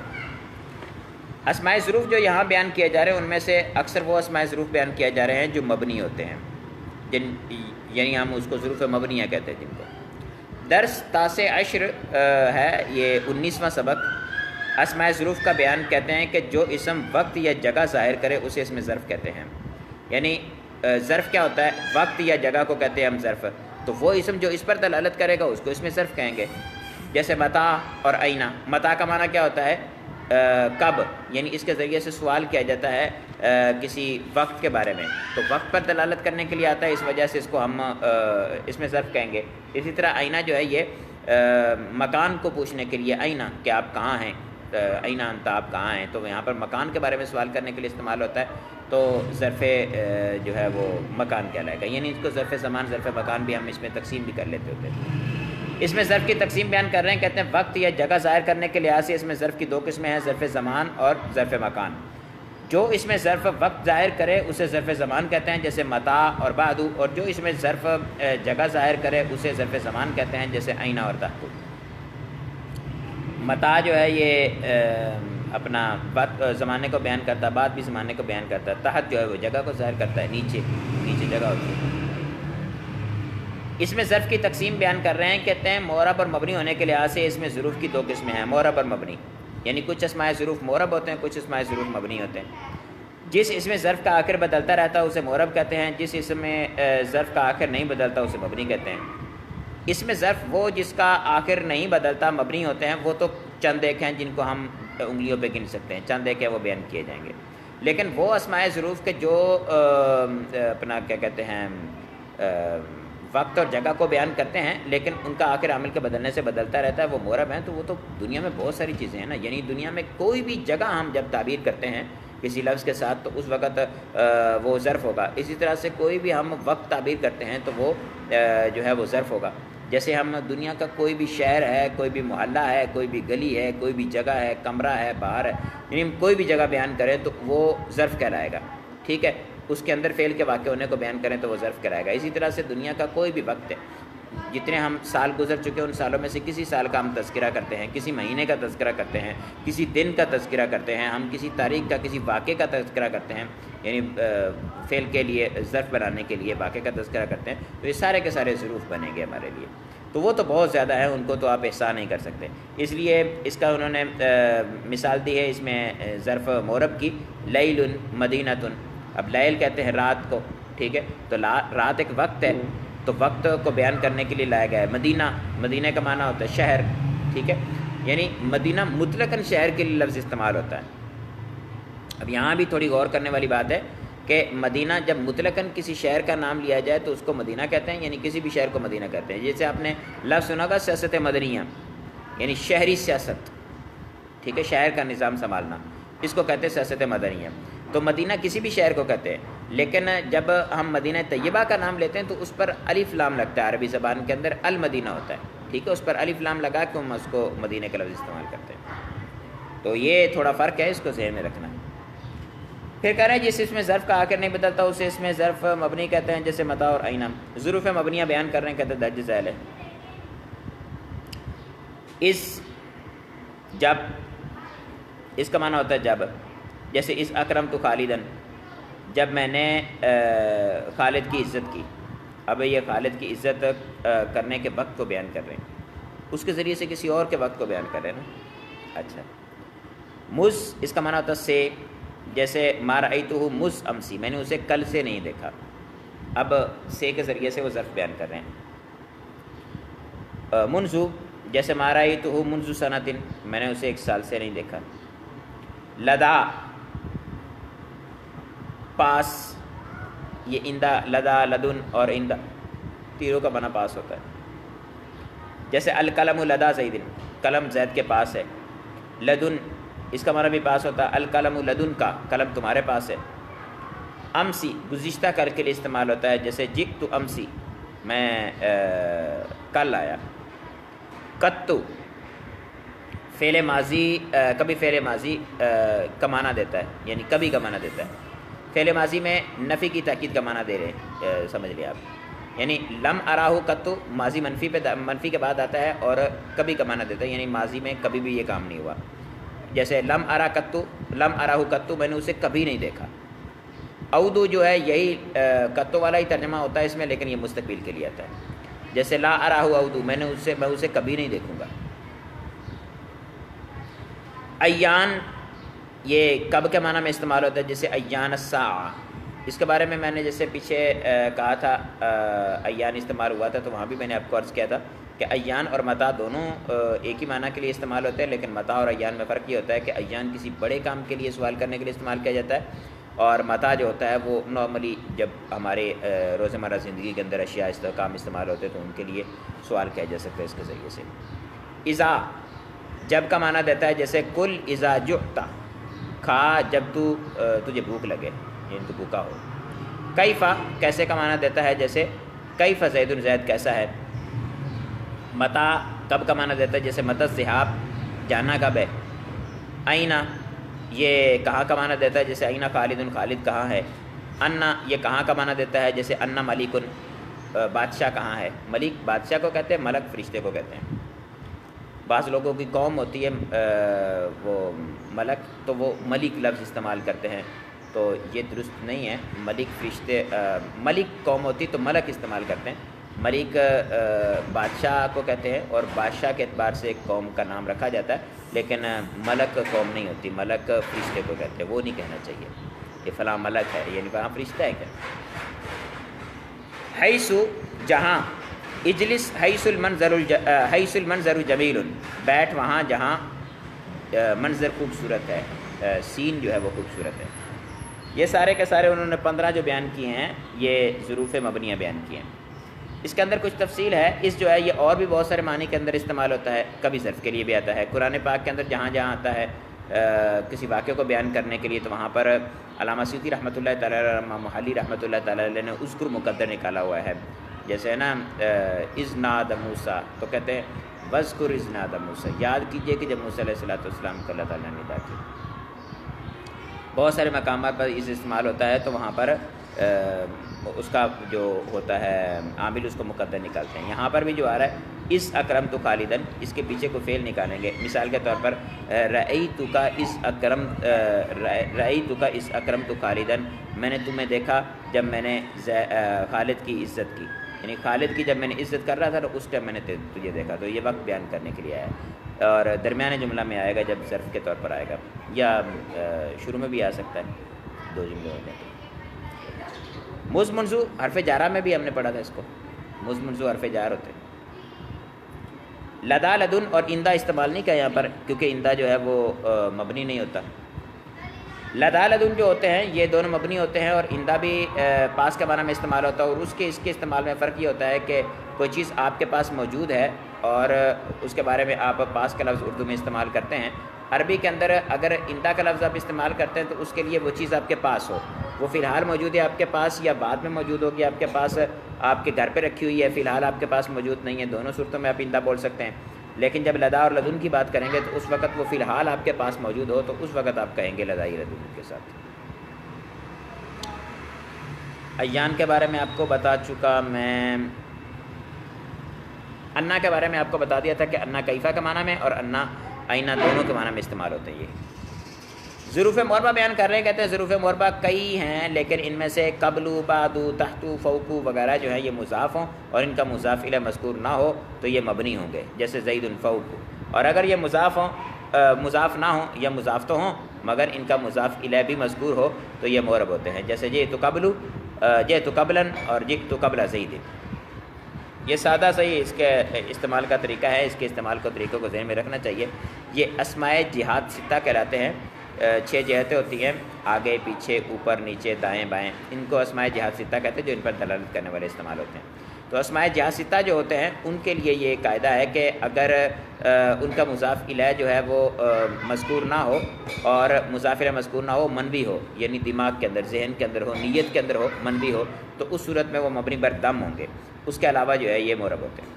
Speaker 1: اسماء ظروف جو یہاں بیان کیے جا رہے ہیں ان میں سے اکثر وہ اسماء ظروف بیان کیے جا رہے ہیں جو مبنی ہوتے ہیں، یعنی ہم اس کو ظروف مبنیہ کہتے ہیں جن کو۔ درس 19 ہے، یہ 19واں سبق۔ اسماء ظروف کا بیان کہتے ہیں کہ جو اسم وقت یا جگہ ظاہر کرے اسے اسم ظرف کہتے ہیں۔ یعنی ظرف کیا ہوتا ہے؟ وقت یا جگہ کو کہتے ہیں ہم ظرف، تو وہ اسم جو اس پر دلالت کرے گا اس کو اسم ظرف کہیں گے۔ جیسے متا اور اینا۔ متا کا معنی کیا ہوتا ہے؟ کب، یعنی اس کے ذریعے سے سوال کیا جاتا ہے کسی وقت کے بارے میں، تو وقت پر دلالت کرنے کے لیے آتا ہے، اس وجہ سے اس کو ہم اسم ظرف کہیں گے۔ اسی طرح اینا جو ہے یہ مکان کو پوچھنے کے لیے، اینا کہ آپ کہاں ہیں، اینا انت آپ کہاں ہیں، تو یہاں پر مکان کے بارے میں سوال کرنے کے لیے استعمال ہوتا ہے، تو ظرف جو ہے وہ مکان کہلائے گا۔ یعنی اس کو ظرف زمان ظرف مکان بھی ہم اس میں تقسیم بھی کر لیتے ہوتے ہیں۔ اس میں ظرف کی تقسیم بیان کر رہے ہیں، کہتے ہیں وقت یا جگہ ظاہر کرنے کے لحاظ سے اس میں ظرف کی 2 قسمیں ہیں، ظرف زمان اور ظرف مکان۔ جو اس میں ظرف وقت ظاہر کرے اسے ظرف زمان کہتے ہیں، جیسے متا اور بعدو، اور جو اس میں ظرف جگہ ظاہر کرے اسے ظرف زمان کہتے ہیں، جیسے اینا اور تحت۔ متا جو ہے یہ اپنا وقت زمانے کو بیان کرتا ہے، بعد بھی زمانے کو بیان کرتا ہے۔ تحت جو ہے وہ جگہ کو ظاہر کرتا ہے، نیچے جگہ ہوتی ہے۔ اس میں ظرف کی تقسیم بیان کر رہے ہیں، کہتے ہیں معرب اور مبنی ہونے کے لحاظ سے اس میں ظروف کی 2 قسمیں ہیں، معرب اور مبنی۔ یعنی کچھ اسماء ظروف معرب ہوتے ہیں، کچھ اسماء ظروف مبنی ہوتے ہیں۔ جس اس میں ظرف کا آخر بدلتا رہتا ہے اسے معرب کہتے ہیں، جس اس میں ظرف کا آخر نہیں بدلتا اسے مبنی کہتے ہیں۔ اس میں ظرف وہ جس کا آخر نہیں بدلتا مبنی ہوتے ہیں، وہ تو چند ایک ہیں جن کو ہم انگلیوں پہ گن سکتے ہیں، چند ایک ہیں وہ بیان کیے جائیں گے۔ لیکن وہ اسماء ظروف کے جو اپنا کیا کہتے ہیں وقت اور جگہ کو بیان کرتے ہیں لیکن ان کا آخر عامل کے بدلنے سے بدلتا رہتا ہے، وہ معرب ہیں۔ تو وہ تو دنیا میں بہت ساری چیزیں ہیں نا، یعنی دنیا میں کوئی بھی جگہ ہم جب تعبیر کرتے ہیں کسی لفظ کے ساتھ تو اس وقت وہ ظرف ہوگا۔ اسی طرح سے کوئی بھی ہم وقت تعبیر کرتے ہیں تو وہ جو ہے وہ ظرف ہوگا۔ جیسے ہم دنیا کا کوئی بھی شہر ہے، کوئی بھی محلہ ہے، کوئی بھی گلی ہے، کوئی بھی جگہ ہے، کمرہ ہے، باہر ہے، یعنی کوئی بھی جگہ بیان کریں تو وہ ظرف کہلائے گا، ٹھیک ہے۔ اس کے اندر فعل کے واقع ہونے کو بیان کریں تو وہ ظرف کہلائے گا۔ اسی طرح سے دنیا کا کوئی بھی وقت ہے، جتنے ہم سال گزر چکے ہیں ان سالوں میں سے کسی سال کا ہم تذکرہ کرتے ہیں، کسی مہینے کا تذکرہ کرتے ہیں، کسی دن کا تذکرہ کرتے ہیں، ہم کسی تاریخ کا، کسی واقعے کا تذکرہ کرتے ہیں، یعنی فعل کے لیے ظرف بنانے کے لیے واقعے کا تذکرہ کرتے ہیں، تو یہ سارے کے سارے ظروف بنیں گے ہمارے لیے۔ تو وہ تو بہت زیادہ ہے، ان کو تو آپ احصاء نہیں کر سکتے۔ اس لیے اس کا انہوں نے مثال دی ہے اس میں ظرف معرب کی، لیل مدینۃ۔ اب لیل کہتے ہیں رات کو، ٹھیک ہے، تو رات ایک وقت ہے، تو وقت کو بیان کرنے کے لیے لایا گیا ہے۔ مدینہ، مدینہ کا معنی ہوتا ہے شہر، ٹھیک ہے، یعنی مدینہ مطلقاً شہر کے لیے لفظ استعمال ہوتا ہے۔ اب یہاں بھی تھوڑی غور کرنے والی بات ہے کہ مدینہ جب مطلقاً کسی شہر کا نام لیا جائے تو اس کو مدینہ کہتے ہیں، یعنی کسی بھی شہر کو مدینہ کہتے ہیں۔ جیسے آپ نے لفظ سنا ہوگا سیاست مدنیہ، یعنی شہری سیاست، ٹھیک ہے، شہر کا نظام سنبھالنا، اس کو کہتے ہیں سیاست مدنیہ۔ تو مدینہ کسی بھی شہر کو کہتے ہیں، لیکن جب ہم مدینہ طیبہ کا نام لیتے ہیں تو اس پر الف لام لگتا ہے، عربی زبان کے اندر المدینہ ہوتا ہے، ٹھیک ہے، اس پر الف لام لگا کے ہم اس کو مدینہ کا لفظ استعمال کرتے ہیں۔ تو یہ تھوڑا فرق ہے، اس کو ذہن میں رکھنا۔ پھر کہہ رہے ہیں جس اس میں ظرف کا آخر نہیں بدلتا اسے اس میں ظرف مبنی کہتے ہیں، جیسے متاع اور آئینہ۔ ظروف مبنیہ بیان کر رہے ہیں، کہتے ہیں درج ذیل ہے۔ جب اس کا معنی ہوتا ہے جب، جیسے اس اکرم تو خالدن، جب میں نے خالد کی عزت کی۔ اب یہ خالد کی عزت کرنے کے وقت کو بیان کر رہے ہیں، اس کے ذریعے سے کسی اور کے وقت کو بیان کر رہے ہیں نا۔ اچھا، مز اس کا معنی ہوتا ہے سے، جیسے ما رأیتہ مز امسی، میں نے اسے کل سے نہیں دیکھا۔ اب سے کے ذریعے سے وہ ظرف بیان کر رہے ہیں۔ منذ، جیسے ما رأیتہ منذ سنۃ، میں نے اسے 1 سال سے نہیں دیکھا۔ لدا، پاس، یہ اندہ، لدا، لدن اور اندہ تیروں کا معنی پاس ہوتا ہے۔ جیسے القلم لدا زید، قلم زید کے پاس ہے۔ لدن، اس کا معنی بھی پاس ہوتا ہے، القلم لدن کا، قلم تمہارے پاس ہے۔ امسی، گزشتہ کل کے لیے استعمال ہوتا ہے، جیسے جئت امسی، میں کل آیا۔ قطو، فعل ماضی، کبھی فعل ماضی کا معنی دیتا ہے، یعنی کبھی کا معنی دیتا ہے۔ فعل ماضی میں نفی کی تاکید کا معنی دے رہے ہیں، سمجھ لیں آپ، یعنی لم اراہو قطو ماضی منفی کے بعد آتا ہے اور کبھی کا معنی دیتا ہے، یعنی ماضی میں کبھی بھی یہ کام نہیں ہوا۔ جیسے لم ارا قطو، لم اراہو قطو، میں نے اسے کبھی نہیں دیکھا۔ اودو جو ہے یہی قطو والا ہی ترجمہ ہوتا ہے اس میں، لیکن یہ مستقبل کے لیے آتا ہے۔ جیسے لا اراہو اودو، میں اسے کبھی نہیں دیکھوں گا۔ ایان، یہ کب کے معنی میں استعمال ہوتا ہے، جیسے ایان الساعہ، اس کے بارے میں نے جیسے پیچھے کہا تھا ایان استعمال ہوا تھا، تو وہاں بھی میں نے آپ کو عرض کیا تھا کہ ایان اور متاع دونوں ایک ہی معنی کے لیے استعمال ہوتے ہیں، لیکن متاع اور ایان میں فرق یہ ہوتا ہے کہ ایان کسی بڑے کام کے لیے سوال کرنے کے لیے استعمال کیا جاتا ہے، اور متاع جو ہوتا ہے وہ نارملی جب ہمارے روزمرہ زندگی کے اندر اشیاء کام استعمال ہوتے ہیں تو ان کے لیے سوال کیا جا سکتا ہے اس کے ذریعے سے۔ اذا، جب کا معنی دیتا ہے، جیسے کل اذا جعت، کھا جب تجھے بھوک لگے، یعنی تو بھوکا ہو۔ کیفا، کیسے کا معنی دیتا ہے، جیسے کیف زید، زید کیسا ہے۔ متا، کب کا معنی دیتا ہے، جیسے متا الذہاب، جانا کب ہے۔ اینا، یہ کہاں کا معنی دیتا ہے، جیسے اینا خالد، خالد کہاں ہے۔ انا، یہ کہاں کا معنی دیتا ہے، جیسے انا ملکن، بادشاہ کہاں ہے۔ ملک بادشاہ کو کہتے ہیں، ملک فرشتے کو کہتے ہیں۔ بعض لوگوں کی قوم ہوتی ہے وہ ملک، تو وہ ملک لفظ استعمال کرتے ہیں، تو یہ درست نہیں ہے۔ ملک فرشتے، ملک قوم ہوتی تو ملک استعمال کرتے ہیں۔ ملک بادشاہ کو کہتے ہیں، اور بادشاہ کے اعتبار سے ایک قوم کا نام رکھا جاتا ہے، لیکن ملک قوم نہیں ہوتی، ملک فرشتے کو کہتے ہیں، وہ نہیں کہنا چاہیے کہ فلاں ملک ہے، یعنی فلاں فرشتہ ہے کیا۔ حیثو، جہاں۔ اجلس حیث المنظر جمیل، بیٹھ وہاں جہاں منظر خوبصورت ہے، سین جو ہے وہ خوبصورت ہے۔ یہ سارے کے سارے انہوں نے 15 جو بیان کیے ہیں یہ ظروف مبنیہ بیان کیے ہیں۔ اس کے اندر کچھ تفصیل ہے، اس جو ہے یہ اور بھی بہت سارے معنی کے اندر استعمال ہوتا ہے، کبھی ظرف کے لیے بھی آتا ہے۔ قرآن پاک کے اندر جہاں جہاں آتا ہے کسی واقعے کو بیان کرنے کے لیے، تو وہاں پر علامہ سیوطی رحمۃ اللہ تعالیٰ علیہ، امام محلی رحمۃ اللہ تعالیٰ علیہ نے اذکر مقدر نکالا ہوا ہے، جیسے ہے نا اذ نادى موسیٰ، تو کہتے ہیں وذکر اذ نادى موسیٰ، یاد کیجئے کہ جب موسیٰ علیہ السلام کو اللہ تعالیٰ نے ندا کی۔ بہت سارے مقامات پر اس استعمال ہوتا ہے، تو وہاں پر اس کا جو ہوتا ہے عامل اس کو مقدر نکالتے ہیں۔ یہاں پر بھی جو آ رہا ہے اس اکرم تو خالدن، اس کے پیچھے کو فعل نکالیں گے۔ مثال کے طور پر رأیتک اس اکرم تو خالدن، میں نے تمہیں دیکھا جب میں نے خالد کی عزت کی، یعنی خالد کی جب میں نے عزت کر رہا تھا تو اس ٹائم میں نے تجھے دیکھا، تو یہ وقت بیان کرنے کے لیے آیا ہے، اور درمیانے جملہ میں آئے گا جب ظرف کے طور پر آئے گا، یا شروع میں بھی آ سکتا ہے، 2 جملے ہو جاتے ہیں۔ مز منزو حرف جارہ میں بھی ہم نے پڑھا تھا اس کو، مز منزو حرف جار ہوتے ہیں۔ لدا لدن اور اندہ استعمال نہیں کیا یہاں پر، کیونکہ اندہ جو ہے وہ مبنی نہیں ہوتا۔ لدا لدن جو ہوتے ہیں یہ دونوں مبنی ہوتے ہیں، اور اندہ بھی پاس کے معنی میں استعمال ہوتا ہے، اور اس کے استعمال میں فرق یہ ہوتا ہے کہ کوئی چیز آپ کے پاس موجود ہے اور اس کے بارے میں آپ پاس کا لفظ اردو میں استعمال کرتے ہیں۔ عربی کے اندر اگر اندہ کا لفظ آپ استعمال کرتے ہیں تو اس کے لیے وہ چیز آپ کے پاس ہو، وہ فی الحال موجود ہے آپ کے پاس، یا بعد میں موجود ہوگی آپ کے پاس، آپ کے گھر پہ رکھی ہوئی ہے، فی الحال آپ کے پاس موجود نہیں ہے، دونوں صورتوں میں آپ اندہ بول سکتے ہیں۔ لیکن جب لدا اور لدن کی بات کریں گے تو اس وقت وہ فی الحال آپ کے پاس موجود ہو تو اس وقت آپ کہیں گے لدائی لدن کے ساتھ۔ ایان کے بارے میں آپ کو بتا چکا میں، انا کے بارے میں آپ کو بتا دیا تھا کہ انا کیفہ کے معنی میں اور انا آئینہ دونوں کے معنی میں استعمال ہوتے ہیں۔ یہ ظروف مربع بیان کر رہے ہیں، کہتے ہیں ظروف مربع کئی ہیں لیکن ان میں سے قبلو، بعدو، تحتو، فوقو وغیرہ جو ہیں یہ مضاف ہوں اور ان کا مضاف الیہ مذکور نہ ہو تو یہ مبنی ہوں گے، جیسے زید فوق، اور اگر یہ مضاف ہوں مضاف نہ ہوں یا مضاف تو ہوں مگر ان کا مضاف الیہ بھی مذکور ہو تو یہ معرب ہوتے ہیں، جیسے جئت قبلو، جئت قبلا اور جئت قبل زید۔ یہ سادہ صحیح اس کے استعمال کا طریقہ ہے، اس کے استعمال کو طریقوں کو ذہن میں رکھنا چاہیے۔ یہ اسماء جہات ستہ کہلاتے ہیں، 6 جہتیں ہوتی ہیں، آگے پیچھے اوپر نیچے دائیں بائیں، ان کو اسماء جہات ستہ کہتے ہیں جو ان پر دلالت کرنے والے استعمال ہوتے ہیں۔ تو اسماء جہات ستہ جو ہوتے ہیں ان کے لیے یہ قاعدہ ہے کہ اگر ان کا مضاف الیہ جو ہے وہ مذکور نہ ہو اور مضاف الیہ مذکور نہ ہو، منوی ہو، یعنی دماغ کے اندر، ذہن کے اندر ہو، نیت کے اندر ہو، منوی ہو، تو اس صورت میں وہ مبنی بر دم ہوں گے، اس کے علاوہ جو ہے یہ معرب ہوتے ہیں۔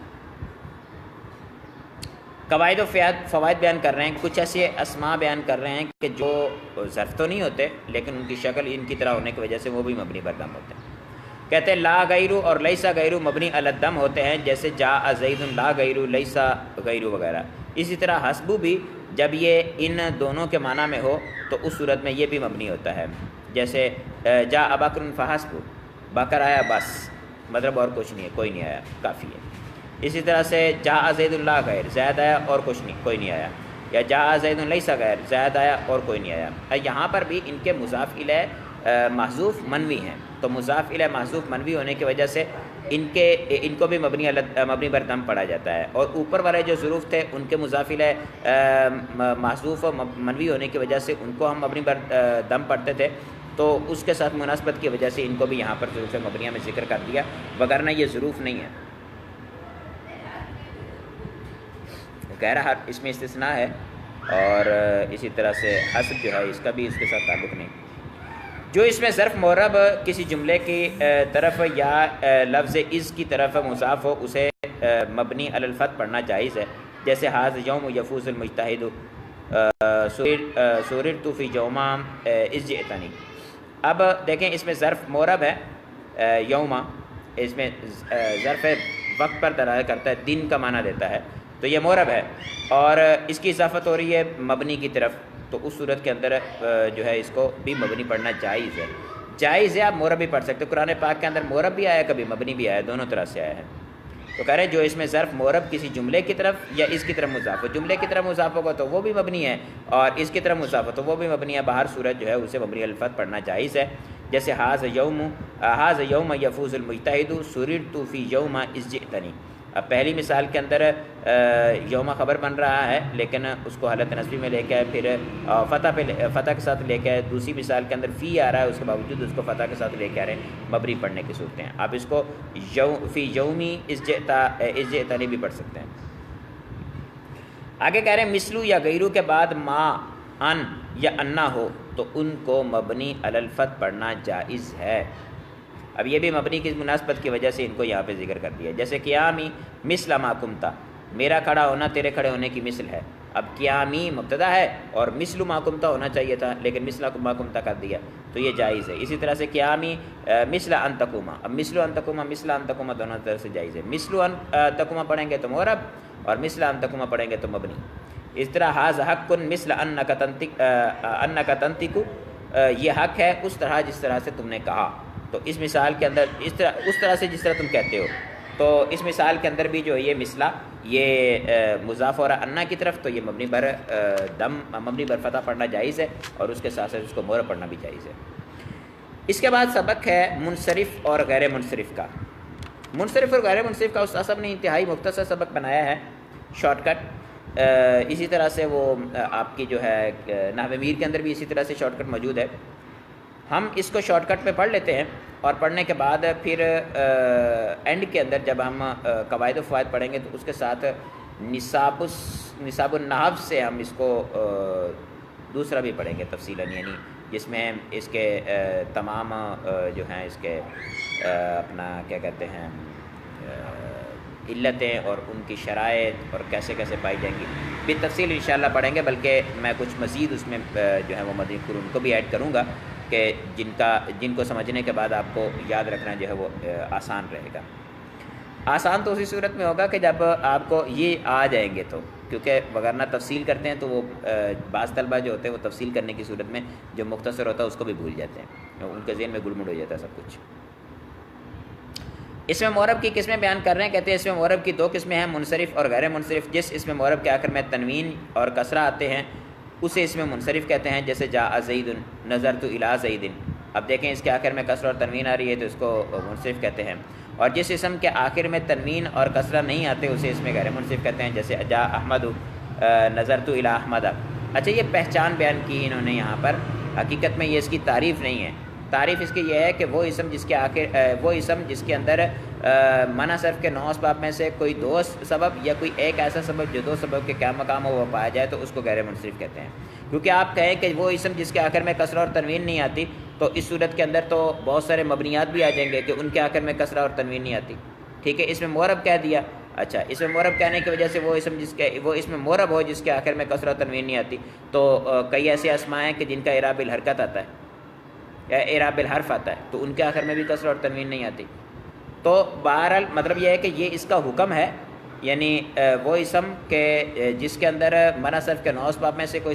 Speaker 1: قواعد و فوائد بیان کر رہے ہیں، کچھ ایسے اسماء بیان کر رہے ہیں کہ جو ظرف تو نہیں ہوتے لیکن ان کی شکل ان کی طرح ہونے کی وجہ سے وہ بھی مبنی بر دم ہوتے ہیں۔ کہتے ہیں لا غیرو اور لیسا غیرو مبنی علی الدم ہوتے ہیں، جیسے جاء زید لا غیرو لیسا غیرو وغیرہ۔ اسی طرح حسبو بھی جب یہ ان دونوں کے معنی میں ہو تو اس صورت میں یہ بھی مبنی ہوتا ہے، جیسے جاء بکر فحسبو، بکر آیا بس، مطلب اور کچھ نہیں ہے، کوئی نہیں آیا، کافی ہے۔ اسی طرح سے جاء زید لا غیر، زید آیا اور کچھ نہیں، کوئی نہیں آیا، یا جاء زید لیسا غیر، زید آیا اور کوئی نہیں آیا۔ یہاں پر بھی ان کے مضاف الیہ محذوف منوی ہیں، تو مضاف الیہ محذوف منوی ہونے کی وجہ سے ان کو بھی مبنی بر دم پڑھا جاتا ہے، اور اوپر والے جو ظروف تھے ان کے مضاف الیہ محذوف و منوی ہونے کی وجہ سے ان کو ہم مبنی بر دم پڑھتے تھے، تو اس کے ساتھ مناسبت کی وجہ سے ان کو بھی یہاں پر ظروف مبنیہ میں ذکر کر دیا، وگرنہ یہ ظروف نہیں ہے۔ غیر حرف اس میں استثناء ہے، اور اسی طرح سے حسب جو ہے اس کا بھی اس کے ساتھ تعلق نہیں۔ جو اس میں ظرف معرب کسی جملے کی طرف یا لفظ از کی طرف مضاف ہو اسے مبنی علی الفتح پڑھنا جائز ہے، جیسے حاذ یوم یفوز المجتہد، سوررت فی یوما اذ جئتنی۔ اب دیکھیں اس میں ظرف معرب ہے یوما، اس میں ظرف وقت پر دلالت کرتا ہے، دن کا معنی دیتا ہے، تو یہ معرب ہے اور اس کی اضافت ہو رہی ہے مبنی کی طرف، تو اس صورت کے اندر جو ہے اس کو بھی مبنی پڑھنا جائز ہے۔ جائز ہے، آپ معرب بھی پڑھ سکتے ہو، قرآن پاک کے اندر معرب بھی آیا، کبھی مبنی بھی آیا، دونوں طرح سے آیا ہے۔ تو کہہ رہے ہیں جو اس میں ظرف معرب کسی جملے کی طرف یا اس کی طرف مضاف ہو، جملے کی طرف مضاف ہوگا تو وہ بھی مبنی ہے، اور اس کی طرف مضاف ہو تو وہ بھی مبنی ہے، باہر صورت جو ہے اسے مبنی الفتح پڑھنا جائز ہے، جیسے حاذ یوم یفوز المجتہد سررت فی یوم اذ جئتنی۔ اب پہلی مثال کے اندر یوم خبر بن رہا ہے لیکن اس کو حالت نصبی میں لے کے پھر فتح کے ساتھ لے کے، دوسری مثال کے اندر فی آ رہا ہے اس کے باوجود اس کو فتح کے ساتھ لے کے آ رہے ہیں، مبنی پڑھنے کی صورتیں ہیں۔ آپ اس کو فی یومی اذ جئتنی بھی پڑھ سکتے ہیں۔ آگے کہہ رہے ہیں مثلو یا غیرو کے بعد ما، ان یا انا ہو تو ان کو مبنی علی الفتح پڑھنا جائز ہے۔ اب یہ بھی مبنی کی مناسبت کی وجہ سے ان کو یہاں پہ ذکر کر دیا، جیسے قیامی مثل ما کمتا، میرا کھڑا ہونا تیرے کھڑے ہونے کی مثل ہے۔ اب قیامی مبتدا ہے اور مثل ما کمتا ہونا چاہیے تھا لیکن مثل ما کمتا کر دیا تو یہ جائز ہے۔ اسی طرح سے قیامی مثل ان تقوما، اب مثل ان تقوما، مثل ان تقوما دونوں طرح سے جائز ہے۔ مثل ان تقوما پڑھیں گے تو معرب اور مثل ان تقوما پڑھیں گے تو مبنی۔ اس طرح حاذ حق مثل انک تنطق، یہ حق ہے اس طرح جس طرح سے تم نے کہا، تو اس مثال کے اندر اس طرح سے جس طرح تم کہتے ہو، تو اس مثال کے اندر بھی جو یہ مثلہ یہ مضاف اور انا کی طرف، تو یہ مبنی بر دم، مبنی بر فتح پڑھنا جائز ہے، اور اس کے ساتھ ساتھ اس کو معرب پڑھنا بھی جائز ہے۔ اس کے بعد سبق ہے منصرف اور غیر منصرف کا۔ منصرف اور غیر منصرف کا استاد صاحب نے انتہائی مختصر سبق بنایا ہے، شارٹ کٹ۔ اسی طرح سے وہ آپ کی جو ہے نحو میر کے اندر بھی اسی طرح سے شارٹ کٹ موجود ہے۔ ہم اس کو شارٹ کٹ پہ پڑھ لیتے ہیں اور پڑھنے کے بعد پھر اینڈ کے اندر جب ہم قواعد و فوائد پڑھیں گے تو اس کے ساتھ نصاب النحو سے ہم اس کو دوسرا بھی پڑھیں گے تفصیلاً، یعنی جس میں اس کے تمام جو ہیں اس کے اپنا کیا کہتے ہیں علتیں اور ان کی شرائط اور کیسے کیسے پائی جائیں گی بالتفصیل انشاءاللہ پڑھیں گے، بلکہ میں کچھ مزید اس میں جو ہے وہ مدنی قرون کو بھی ایڈ کروں گا کہ جن کو سمجھنے کے بعد آپ کو یاد رکھنا جو ہے وہ آسان رہے گا۔ آسان تو اسی صورت میں ہوگا کہ جب آپ کو یہ آ جائیں گے تو، کیونکہ وگرنہ تفصیل کرتے ہیں تو وہ بعض طلبہ جو ہوتے ہیں وہ تفصیل کرنے کی صورت میں جو مختصر ہوتا ہے اس کو بھی بھول جاتے ہیں، ان کے ذہن میں گڑمڑ ہو جاتا ہے سب کچھ۔ اس میں معرب کی قسمیں بیان کر رہے ہیں، کہتے ہیں اس میں معرب کی دو قسمیں ہیں، منصرف اور غیر منصرف۔ جس اس میں معرب کے آخر میں تنوین اور کسرہ آتے ہیں اسے اس میں منصرف کہتے ہیں، جیسے جاء زید، نظرت الی زید۔ اب دیکھیں اس کے آخر میں کسرہ اور تنوین آ رہی ہے تو اس کو منصرف کہتے ہیں، اور جس اسم کے آخر میں تنوین اور کسرہ نہیں آتے اسے اس میں غیر منصرف کہتے ہیں، جیسے جاء احمد، نظرت الی احمد۔ اچھا یہ پہچان بیان کی انہوں نے یہاں پر، حقیقت میں یہ اس کی تعریف نہیں ہے، تعریف اس کی یہ ہے کہ وہ اسم جس کے اندر منع صرف کے 9 اسباب میں سے کوئی 2 سبب یا کوئی ایک ایسا سبب جو 2 سبب کے کیا مقام ہو وہ پایا جائے تو اس کو غیر منصرف کہتے ہیں۔ کیونکہ آپ کہیں کہ وہ اسم جس کے آخر میں کسرہ اور تنوین نہیں آتی تو اس صورت کے اندر تو بہت سارے مبنیات بھی آ جائیں گے کہ ان کے آخر میں کسرہ اور تنوین نہیں آتی، ٹھیک ہے، اس میں معرب کہہ دیا۔ اچھا اس میں معرب کہنے کی وجہ سے وہ اسم معرب ہو جس کے آخر میں کسرہ اور تنوین نہیں آتی، تو کئی ایسے اسماء ہیں کہ جن کا اعراب الحرکت آتا ہے یا اعراب الحرف آتا ہے تو ان کے آخر میں بھی کسرہ اور تنوین نہیں آتی۔ تو بہرحال مطلب یہ ہے کہ یہ اس کا حکم ہے، یعنی وہ اسم کہ جس کے اندر منع صرف کے 9 اسباب میں سے کوئی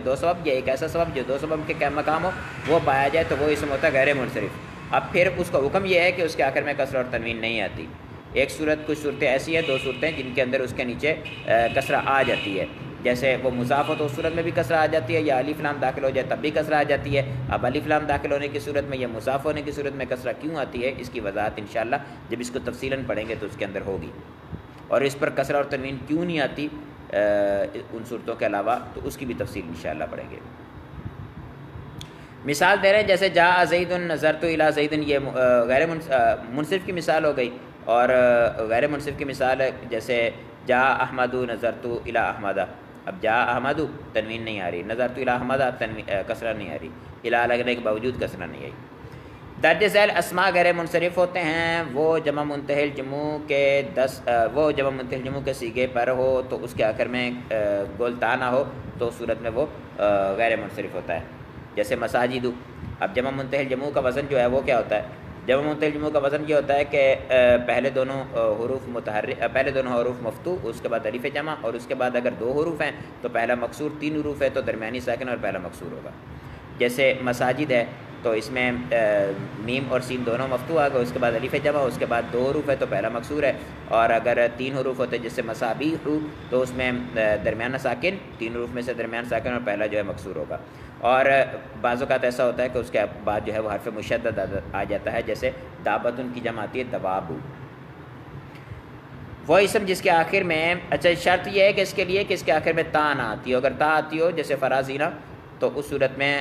Speaker 1: 2 سبب یا ایک ایسا سبب جو 2 سبب کے کیا مقام ہو وہ پایا جائے تو وہ اسم ہوتا ہے غیر منصرف۔ اب پھر اس کا حکم یہ ہے کہ اس کے آخر میں کسرہ اور تنوین نہیں آتی۔ کچھ صورتیں ایسی ہیں، 2 صورتیں جن کے اندر اس کے نیچے کسرہ آ جاتی ہے، جیسے وہ مضاف ہو تو اس صورت میں بھی کسرہ آ جاتی ہے، یا الف لام داخل ہو جائے تب بھی کسرہ آ جاتی ہے۔ اب الف لام داخل ہونے کی صورت میں یا مضاف ہونے کی صورت میں کسرہ کیوں آتی ہے اس کی وضاحت انشاءاللہ جب اس کو تفصیلاً پڑھیں گے تو اس کے اندر ہوگی، اور اس پر کسرہ اور تنوین کیوں نہیں آتی ان صورتوں کے علاوہ تو اس کی بھی تفصیل انشاءاللہ پڑھیں گے۔ مثال دے رہے ہیں جیسے جاء زید نظرت الی زید، یہ غیر منصرف کی مثال ہو گئی، اور غیر منصرف کی مثال ہے جیسے جاء احمد نظرت الی احمد۔ اب جاء احمد تنوین نہیں آ رہی، نظرت الی احمد کسرہ نہیں آ رہی، الی لگنے کے باوجود کسرہ نہیں آئی۔ درج ذیل اسماء غیر منصرف ہوتے ہیں وہ جمع منتہی الجموع کے صیغے پر ہو تو اس کے آخر میں گول تا نہ ہو تو صورت میں وہ غیر منصرف ہوتا ہے، جیسے مساجد۔ اب جمع منتہی الجموع کا وزن جو ہے وہ کیا ہوتا ہے؟ جمع منتہی الجموع کا وزن یہ ہوتا ہے کہ پہلے دونوں حروف مفتوح، اس کے بعد الف جمع، اور اس کے بعد اگر 2 حروف ہیں تو پہلا مکسور، 3 حروف ہے تو درمیانی ساکن اور پہلا مکسور ہوگا۔ جیسے مساجد ہے تو اس میں میم اور سین دونوں مفتوح آ گئے، اس کے بعد الف جمع، اس کے بعد 2 حروف ہے تو پہلا مکسور ہے، اور اگر 3 حروف ہوتے جیسے مسابیح تو اس میں درمیانہ ساکن، 3 حروف میں سے درمیان ساکن اور پہلا جو ہے مکسور ہوگا۔ اور بعض اوقات ایسا ہوتا ہے کہ اس کے بعد جو ہے وہ حرف مشدد آ جاتا ہے، جیسے دابتن کی جمع آتی ہے دواب۔ وہ اسم جس کے آخر میں، اچھا شرط یہ ہے کہ اس کے لیے کہ اس کے آخر میں تا نہ آتی ہو، اگر تا آتی ہو جیسے فرازینہ تو اس صورت میں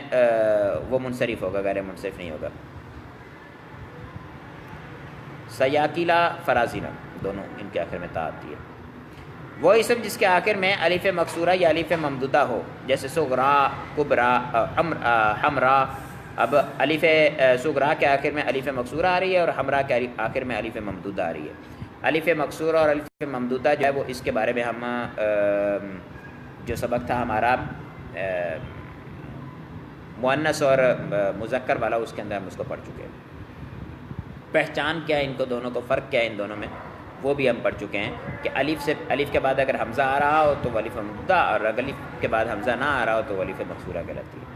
Speaker 1: وہ منصرف ہوگا، غیر منصرف نہیں ہوگا۔ سیاکیلا، فرازینہ دونوں ان کے آخر میں تا آتی ہے۔ وہ اسم جس کے آخر میں الف مکسورہ یا الف ممدودہ ہو، جیسے صغرا، کبرا، حمرا۔ اب الف صغرا کے آخر میں الف مکسورہ آ رہی ہے اور حمرا کے آخر میں الف ممدودہ آ رہی ہے۔ الف مکسورہ اور الف ممدودہ جو ہے وہ اس کے بارے میں ہم جو سبق تھا ہمارا مؤنث اور مذکر والا، اس کے اندر ہم اس کو پڑھ چکے ہیں۔ پہچان کیا ہے ان کو دونوں کو، فرق کیا ہے ان دونوں میں، وہ بھی ہم پڑھ چکے ہیں کہ الف کے بعد اگر حمزہ آ رہا ہو تو وہ الف ممدودہ، اور اگر الف کے بعد حمزہ نہ آ رہا ہو تو وہ الف مکسورہ کہلاتی ہے۔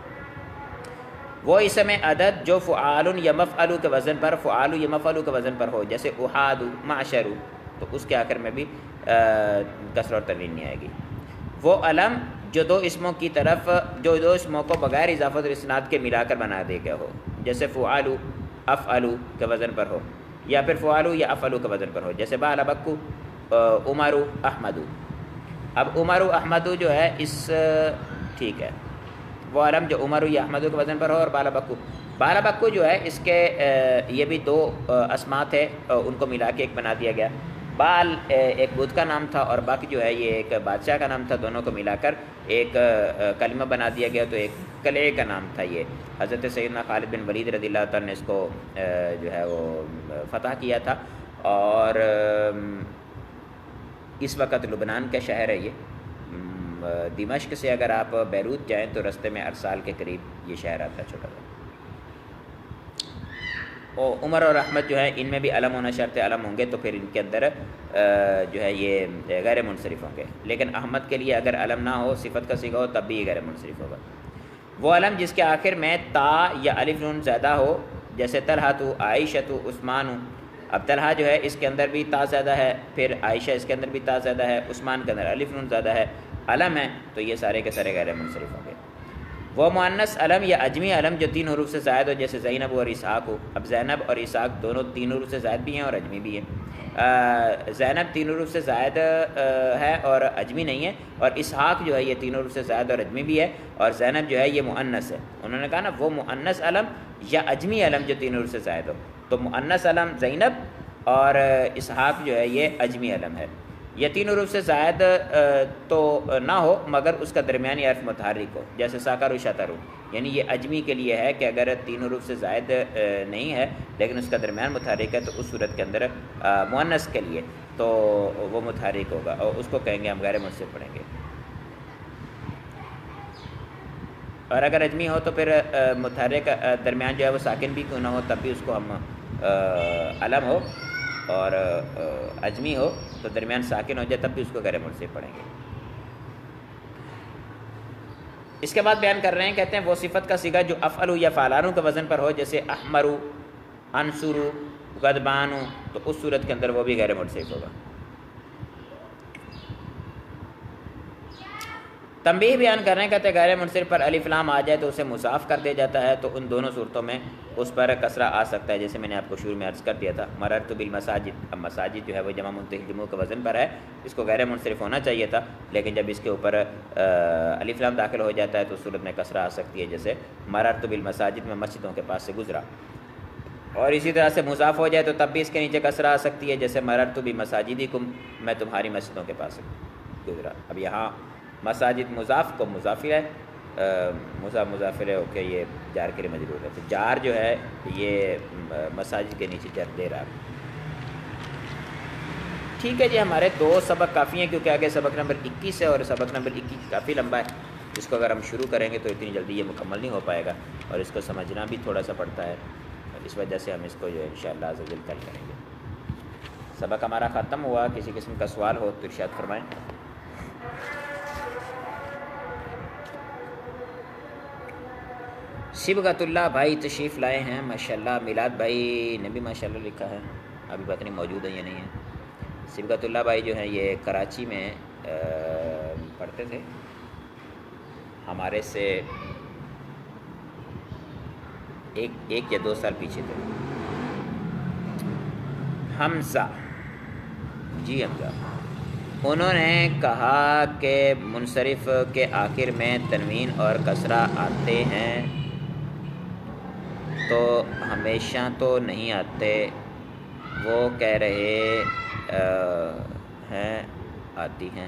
Speaker 1: وہ اسم عدد جو فعال یا مفعل کے وزن پر، فعال یا مفعل کے وزن پر ہو، جیسے احاد، معشر، تو اس کے آخر میں بھی کسر اور تنوین نہیں آئے گی۔ وہ علم جو 2 اسموں کو بغیر اضافت اور اسناد کے ملا کر بنا دے گیا ہو، جیسے فعال افعل کے وزن پر ہو، یا پھر فعال یا افعل کے وزن پر ہو، جیسے بال بکو عمر احمد۔ اب عمر احمد جو ہے ٹھیک ہے، وہ علم جو عمر یا احمد کے وزن پر ہو، اور بالا بکو جو ہے اس کے یہ بھی 2 اسماء تھے، ان کو ملا کے ایک بنا دیا گیا۔ بال ایک بدھ کا نام تھا اور باقی جو ہے یہ ایک بادشاہ کا نام تھا، دونوں کو ملا کر ایک کلمہ بنا دیا گیا، تو ایک قلعے کا نام تھا یہ۔ حضرت سیدنا خالد بن ولید رضی اللہ تعالیٰ نے اس کو جو ہے وہ فتح کیا تھا، اور اس وقت لبنان کا شہر ہے یہ. دمشق سے اگر آپ بیروت جائیں تو رستے میں ارسال کے قریب یہ شہر آتا ہے چھوٹا سا. اور عمر اور احمد جو ہے ان میں بھی علم ہونا شرط علم ہوں گے تو پھر ان کے اندر جو ہے یہ غیر منصرف ہوں گے. لیکن احمد کے لیے اگر علم نہ ہو صفت کا صیغہ ہو تب بھی یہ غیر منصرف ہوگا. وہ علم جس کے آخر میں تا یا الف نون زیادہ ہو جیسے طلحہ تو عائشہ تو عثمان ہوں. اب طلحہ جو ہے اس کے اندر بھی تا زیادہ ہے, پھر عائشہ اس کے اندر بھی تا زیادہ ہے, عثمان کے اندر الف نون زیادہ ہے, علم ہے تو یہ سارے کے سارے غیر منصرف ہوں گے. وہ مؤنث علم یا اجمی علم جو 3 حروف سے زائد ہو جیسے زینب اور اسحاق ہو. اب زینب اور اسحاق دونوں 3 حروف سے زائد بھی ہیں اور اجمی بھی ہیں. زینب 3 حروف سے زائد ہے اور اجمی نہیں ہے, اور اسحاق جو ہے یہ 3 حروف سے زائد اور اجمی بھی ہے, اور زینب جو ہے یہ مؤنث ہے. انہوں نے کہا نا وہ مؤنث علم یا اجمی علم جو 3 حروف سے زائد ہو, تو مؤنث علم زینب اور اسحاق جو ہے یہ اجمی علم ہے. یہ 3 حروف سے زائد تو نہ ہو مگر اس کا درمیانی حرف متحرک ہو جیسے ساکر و شطر. یعنی یہ اجمی کے لیے ہے کہ اگر 3 حروف سے زائد نہیں ہے لیکن اس کا درمیان متحرک ہے تو اس صورت کے اندر مؤنث کے لیے تو وہ متحرک ہوگا اور اس کو کہیں گے ہم غیر منصرف پڑھیں گے. اور اگر اجمی ہو تو پھر متحرک درمیان جو ہے وہ ساکن بھی کیوں نہ ہو تب بھی اس کو ہم علم ہو, اور اجمی ہو تو درمیان ساکن ہو جائے تب بھی اس کو غیر منصرف پڑھیں گے. اس کے بعد بیان کر رہے ہیں, کہتے ہیں وہ صفت کا صیغہ جو افعلو یا فعلانو کے وزن پر ہو جیسے احمرو, انصرو, غضبانو, تو اس صورت کے اندر وہ بھی غیر منصرف ہوگا. تنبیہ بیان کر رہے ہیں, کہتے ہیں غیر منصرف پر الف لام آ جائے تو اسے مضاف کر دیا جاتا ہے, تو ان دونوں صورتوں میں اس پر کسرہ آ سکتا ہے جیسے میں نے آپ کو شروع میں عرض کر دیا تھا. مررت بالمساجد, اب مساجد جو ہے وہ جمع منتہی جموع کے وزن پر ہے, اس کو غیر منصرف ہونا چاہیے تھا, لیکن جب اس کے اوپر الف لام داخل ہو جاتا ہے تو اس صورت میں کسرہ آ سکتی ہے جیسے مررت بالمساجد, میں مسجدوں کے پاس سے گزرا. اور اسی طرح سے مضاف ہو جائے تو تب بھی اس کے نیچے کسرہ آ سکتی ہے جیسے مررت بمساجدکم, میں تمہاری مسجدوں کے پاس سے گزرا. اب یہاں مساجد مضاف کو مضافر ہے, مضافر ہے, اوکے, یہ جار کے لیے مجرور ہے, تو جار جو ہے یہ مساجد کے نیچے جر دے رہا. ٹھیک ہے جی, ہمارے 2 سبق کافی ہیں کیونکہ آگے سبق نمبر 21 ہے اور سبق نمبر 21 کافی لمبا ہے. اس کو اگر ہم شروع کریں گے تو اتنی جلدی یہ مکمل نہیں ہو پائے گا اور اس کو سمجھنا بھی تھوڑا سا پڑتا ہے, اس وجہ سے ہم اس کو جو ہے انشاءاللہ عز و جل کل کریں گے. سبق ہمارا ختم ہوا, کسی قسم کا سوال ہو تو ارشاد فرمائیں. صبغت اللہ بھائی تشریف لائے ہیں ماشاءاللہ. میلاد بھائی نے بھی ماشاءاللہ لکھا ہے, ابھی پتہ نہیں موجود ہے یا نہیں ہے. صبغت اللہ بھائی جو ہیں یہ کراچی میں پڑھتے تھے, ہمارے سے ایک یا 2 سال پیچھے تھے. حمزہ, جی حمزہ, انہوں نے کہا کہ منصرف کے آخر میں تنوین اور کسرہ آتے ہیں تو ہمیشہ تو نہیں آتے, وہ کہہ رہے ہیں آتی ہیں.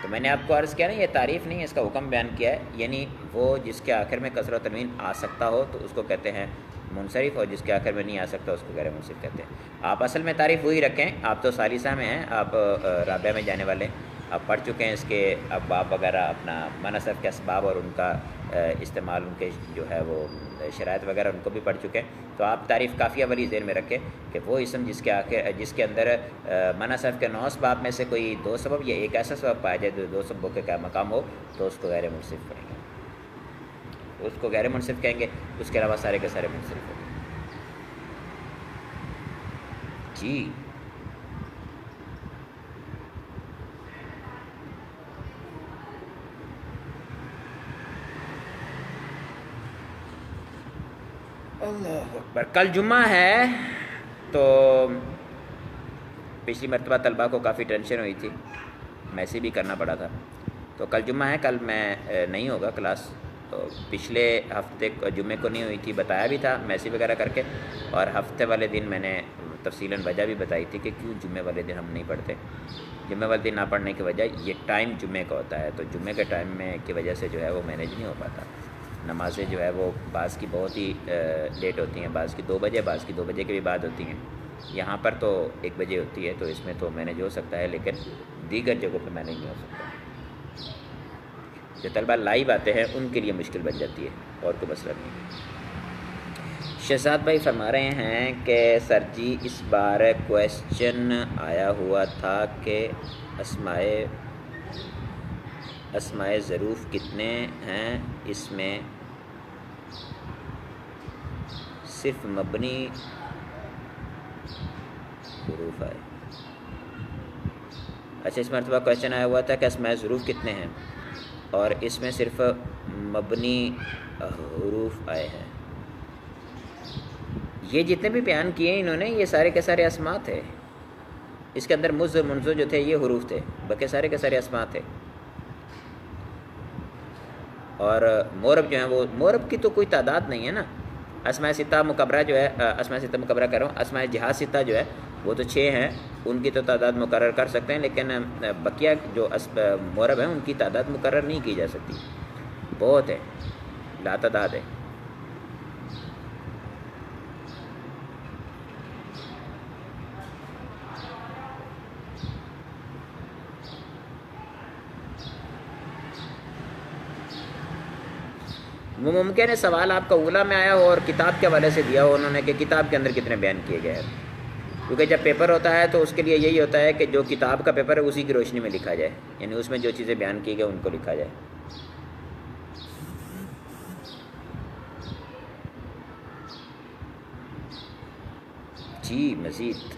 Speaker 1: تو میں نے آپ کو عرض کیا نا, یہ تعریف نہیں ہے, اس کا حکم بیان کیا ہے. یعنی وہ جس کے آخر میں کسرہ و تنوین آ سکتا ہو تو اس کو کہتے ہیں منصرف, اور جس کے آخر میں نہیں آ سکتا اس کو غیر منصرف کہتے ہیں. آپ اصل میں تعریف وہی رکھیں, آپ تو ثالثہ میں ہیں, آپ رابعہ میں جانے والے, آپ پڑھ چکے ہیں اس کے ابواب وغیرہ, اپنا منصرف کے اسباب اور ان کا استعمال, ان کے جو ہے وہ شرائط وغیرہ ان کو بھی پڑھ چکے ہیں. تو آپ تعریف کافی اولی ذہن میں رکھیں کہ وہ اسم جس کے اندر منصرف کے 9 اسباب میں سے کوئی 2 سبب یا ایک ایسا سبب پایا جائے جو 2 سببوں کے کیا مقام ہو تو اس کو غیر منصرف پڑھیں گے, اس کو غیر منصرف کہیں گے. اس کے علاوہ سارے کے سارے منصرف ہوں گے. جی اللہ اکبر. کل جمعہ ہے تو پچھلی مرتبہ طلباء کو کافی ٹینشن ہوئی تھی, میسیج بھی کرنا پڑا تھا. تو کل جمعہ ہے, کل میں نہیں ہوگا کلاس. تو پچھلے ہفتے جمعے کو نہیں ہوئی تھی, بتایا بھی تھا میسیج وغیرہ کر کے, اور ہفتے والے دن میں نے تفصیلاً وجہ بھی بتائی تھی کہ کیوں جمعے والے دن ہم نہیں پڑھتے. جمعے والے دن نہ پڑھنے کی وجہ یہ ٹائم جمعے کا ہوتا ہے, تو جمعے کے ٹائم میں کی وجہ سے جو ہے وہ مینیج نہیں ہو پاتا. نمازیں جو ہے وہ بعض کی بہت ہی لیٹ ہوتی ہیں, بعض کی 2 بجے, بعض کی 2 بجے کے بھی بعد ہوتی ہیں. یہاں پر تو 1 بجے ہوتی ہے، تو اس میں تو مینیج ہو سکتا ہے، لیکن دیگر جگہوں پہ مینیج نہیں ہو سکتا۔ جو طلبہ لائیو آتے ہیں ان کے لیے مشکل بن جاتی ہے، اور کوئی مسئلہ نہیں۔ شہزاد بھائی فرما رہے ہیں کہ سر جی اس بار کویسچن آیا ہوا تھا کہ اسمائے ظروف کتنے ہیں، اس میں صرف مبنی حروف آئے۔ اچھا، اس مرتبہ کویسچن آیا ہوا تھا کہ اسمائے ظروف کتنے ہیں اور اس میں صرف مبنی حروف آئے ہیں۔ یہ جتنے بھی بیان کیے ہیں انہوں نے، یہ سارے کے سارے اسماء تھے۔ اس کے اندر مز اور منزو جو تھے یہ حروف تھے، باقی سارے کے سارے اسماء تھے۔ اور مورب جو ہیں وہ مورب کی تو کوئی تعداد نہیں ہے نا۔ اسماء ستہ مکبرہ جو ہے، اسماء ستہ مکبرہ کر رہا ہوں، اسماء جہاز ستہ جو ہے وہ تو 6 ہیں، ان کی تو تعداد مقرر کر سکتے ہیں، لیکن بقیہ جو مورب ہیں ان کی تعداد مقرر نہیں کی جا سکتی، بہت ہے، لا تعداد ہے۔ وہ ممکن ہے سوال آپ کا اولا میں آیا ہو اور کتاب کے حوالے سے دیا ہو انہوں نے کہ کتاب کے اندر کتنے بیان کیے گئے ہیں، کیونکہ جب پیپر ہوتا ہے تو اس کے لیے یہی ہوتا ہے کہ جو کتاب کا پیپر ہے اسی کی روشنی میں لکھا جائے، یعنی اس میں جو چیزیں بیان کی گئی ان کو لکھا جائے۔ جی مزید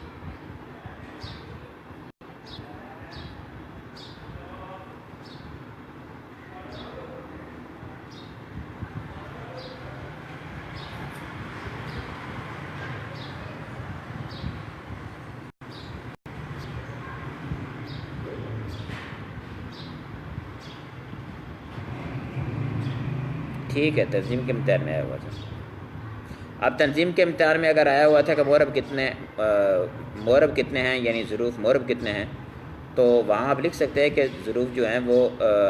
Speaker 1: ٹھیک ہے، تنظیم کے امتحان میں آیا ہوا تھا۔ اب تنظیم کے امتحان میں اگر آیا ہوا تھا کہ مورب کتنے ہیں، یعنی ظروف مورب کتنے ہیں، تو وہاں آپ لکھ سکتے ہیں کہ ظروف جو ہیں وہ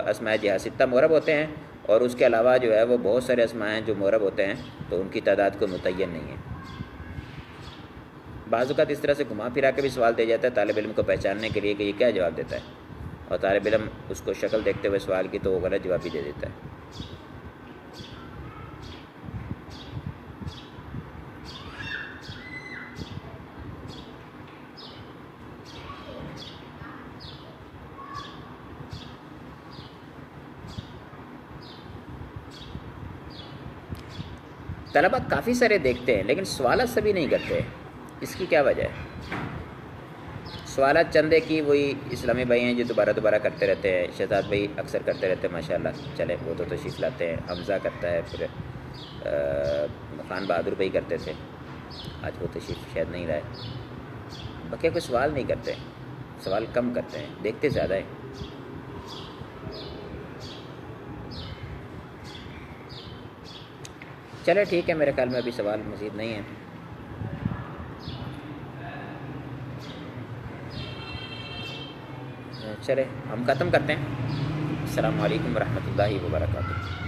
Speaker 1: اسماء جہاز ستہ مورب ہوتے ہیں، اور اس کے علاوہ جو ہے وہ بہت سارے اسماء ہیں جو مورب ہوتے ہیں، تو ان کی تعداد کو متعین نہیں ہے۔ بعض اوقات اس طرح سے گھما پھرا کے بھی سوال دیا جاتا ہے طالب علم کو پہچاننے کے لیے کہ یہ کیا جواب دیتا ہے، اور طالب علم اس کو شکل دیکھتے ہوئے سوال کی تو وہ غلط جواب بھی دے دیتا ہے۔ طلبہ کافی سارے دیکھتے ہیں لیکن سوالات سبھی نہیں کرتے، اس کی کیا وجہ ہے؟ سوالات چندے کی وہی اسلامی بھائی ہیں جو دوبارہ کرتے رہتے ہیں، شہزاد بھائی اکثر کرتے رہتے ہیں ماشاءاللہ، چلے وہ تو تشریف لاتے ہیں، حمزہ کرتا ہے، پھر خان بہادر بھائی کرتے تھے، آج وہ تشریف شاید نہیں لائے۔ بقیہ کوئی سوال نہیں کرتے، سوال کم کرتے ہیں، دیکھتے زیادہ ہیں۔ چلے ٹھیک ہے، میرے خیال میں ابھی سوال مزید نہیں ہے۔ چلے ہم ختم کرتے ہیں۔ السلام علیکم ورحمۃ اللہ وبرکاتہ۔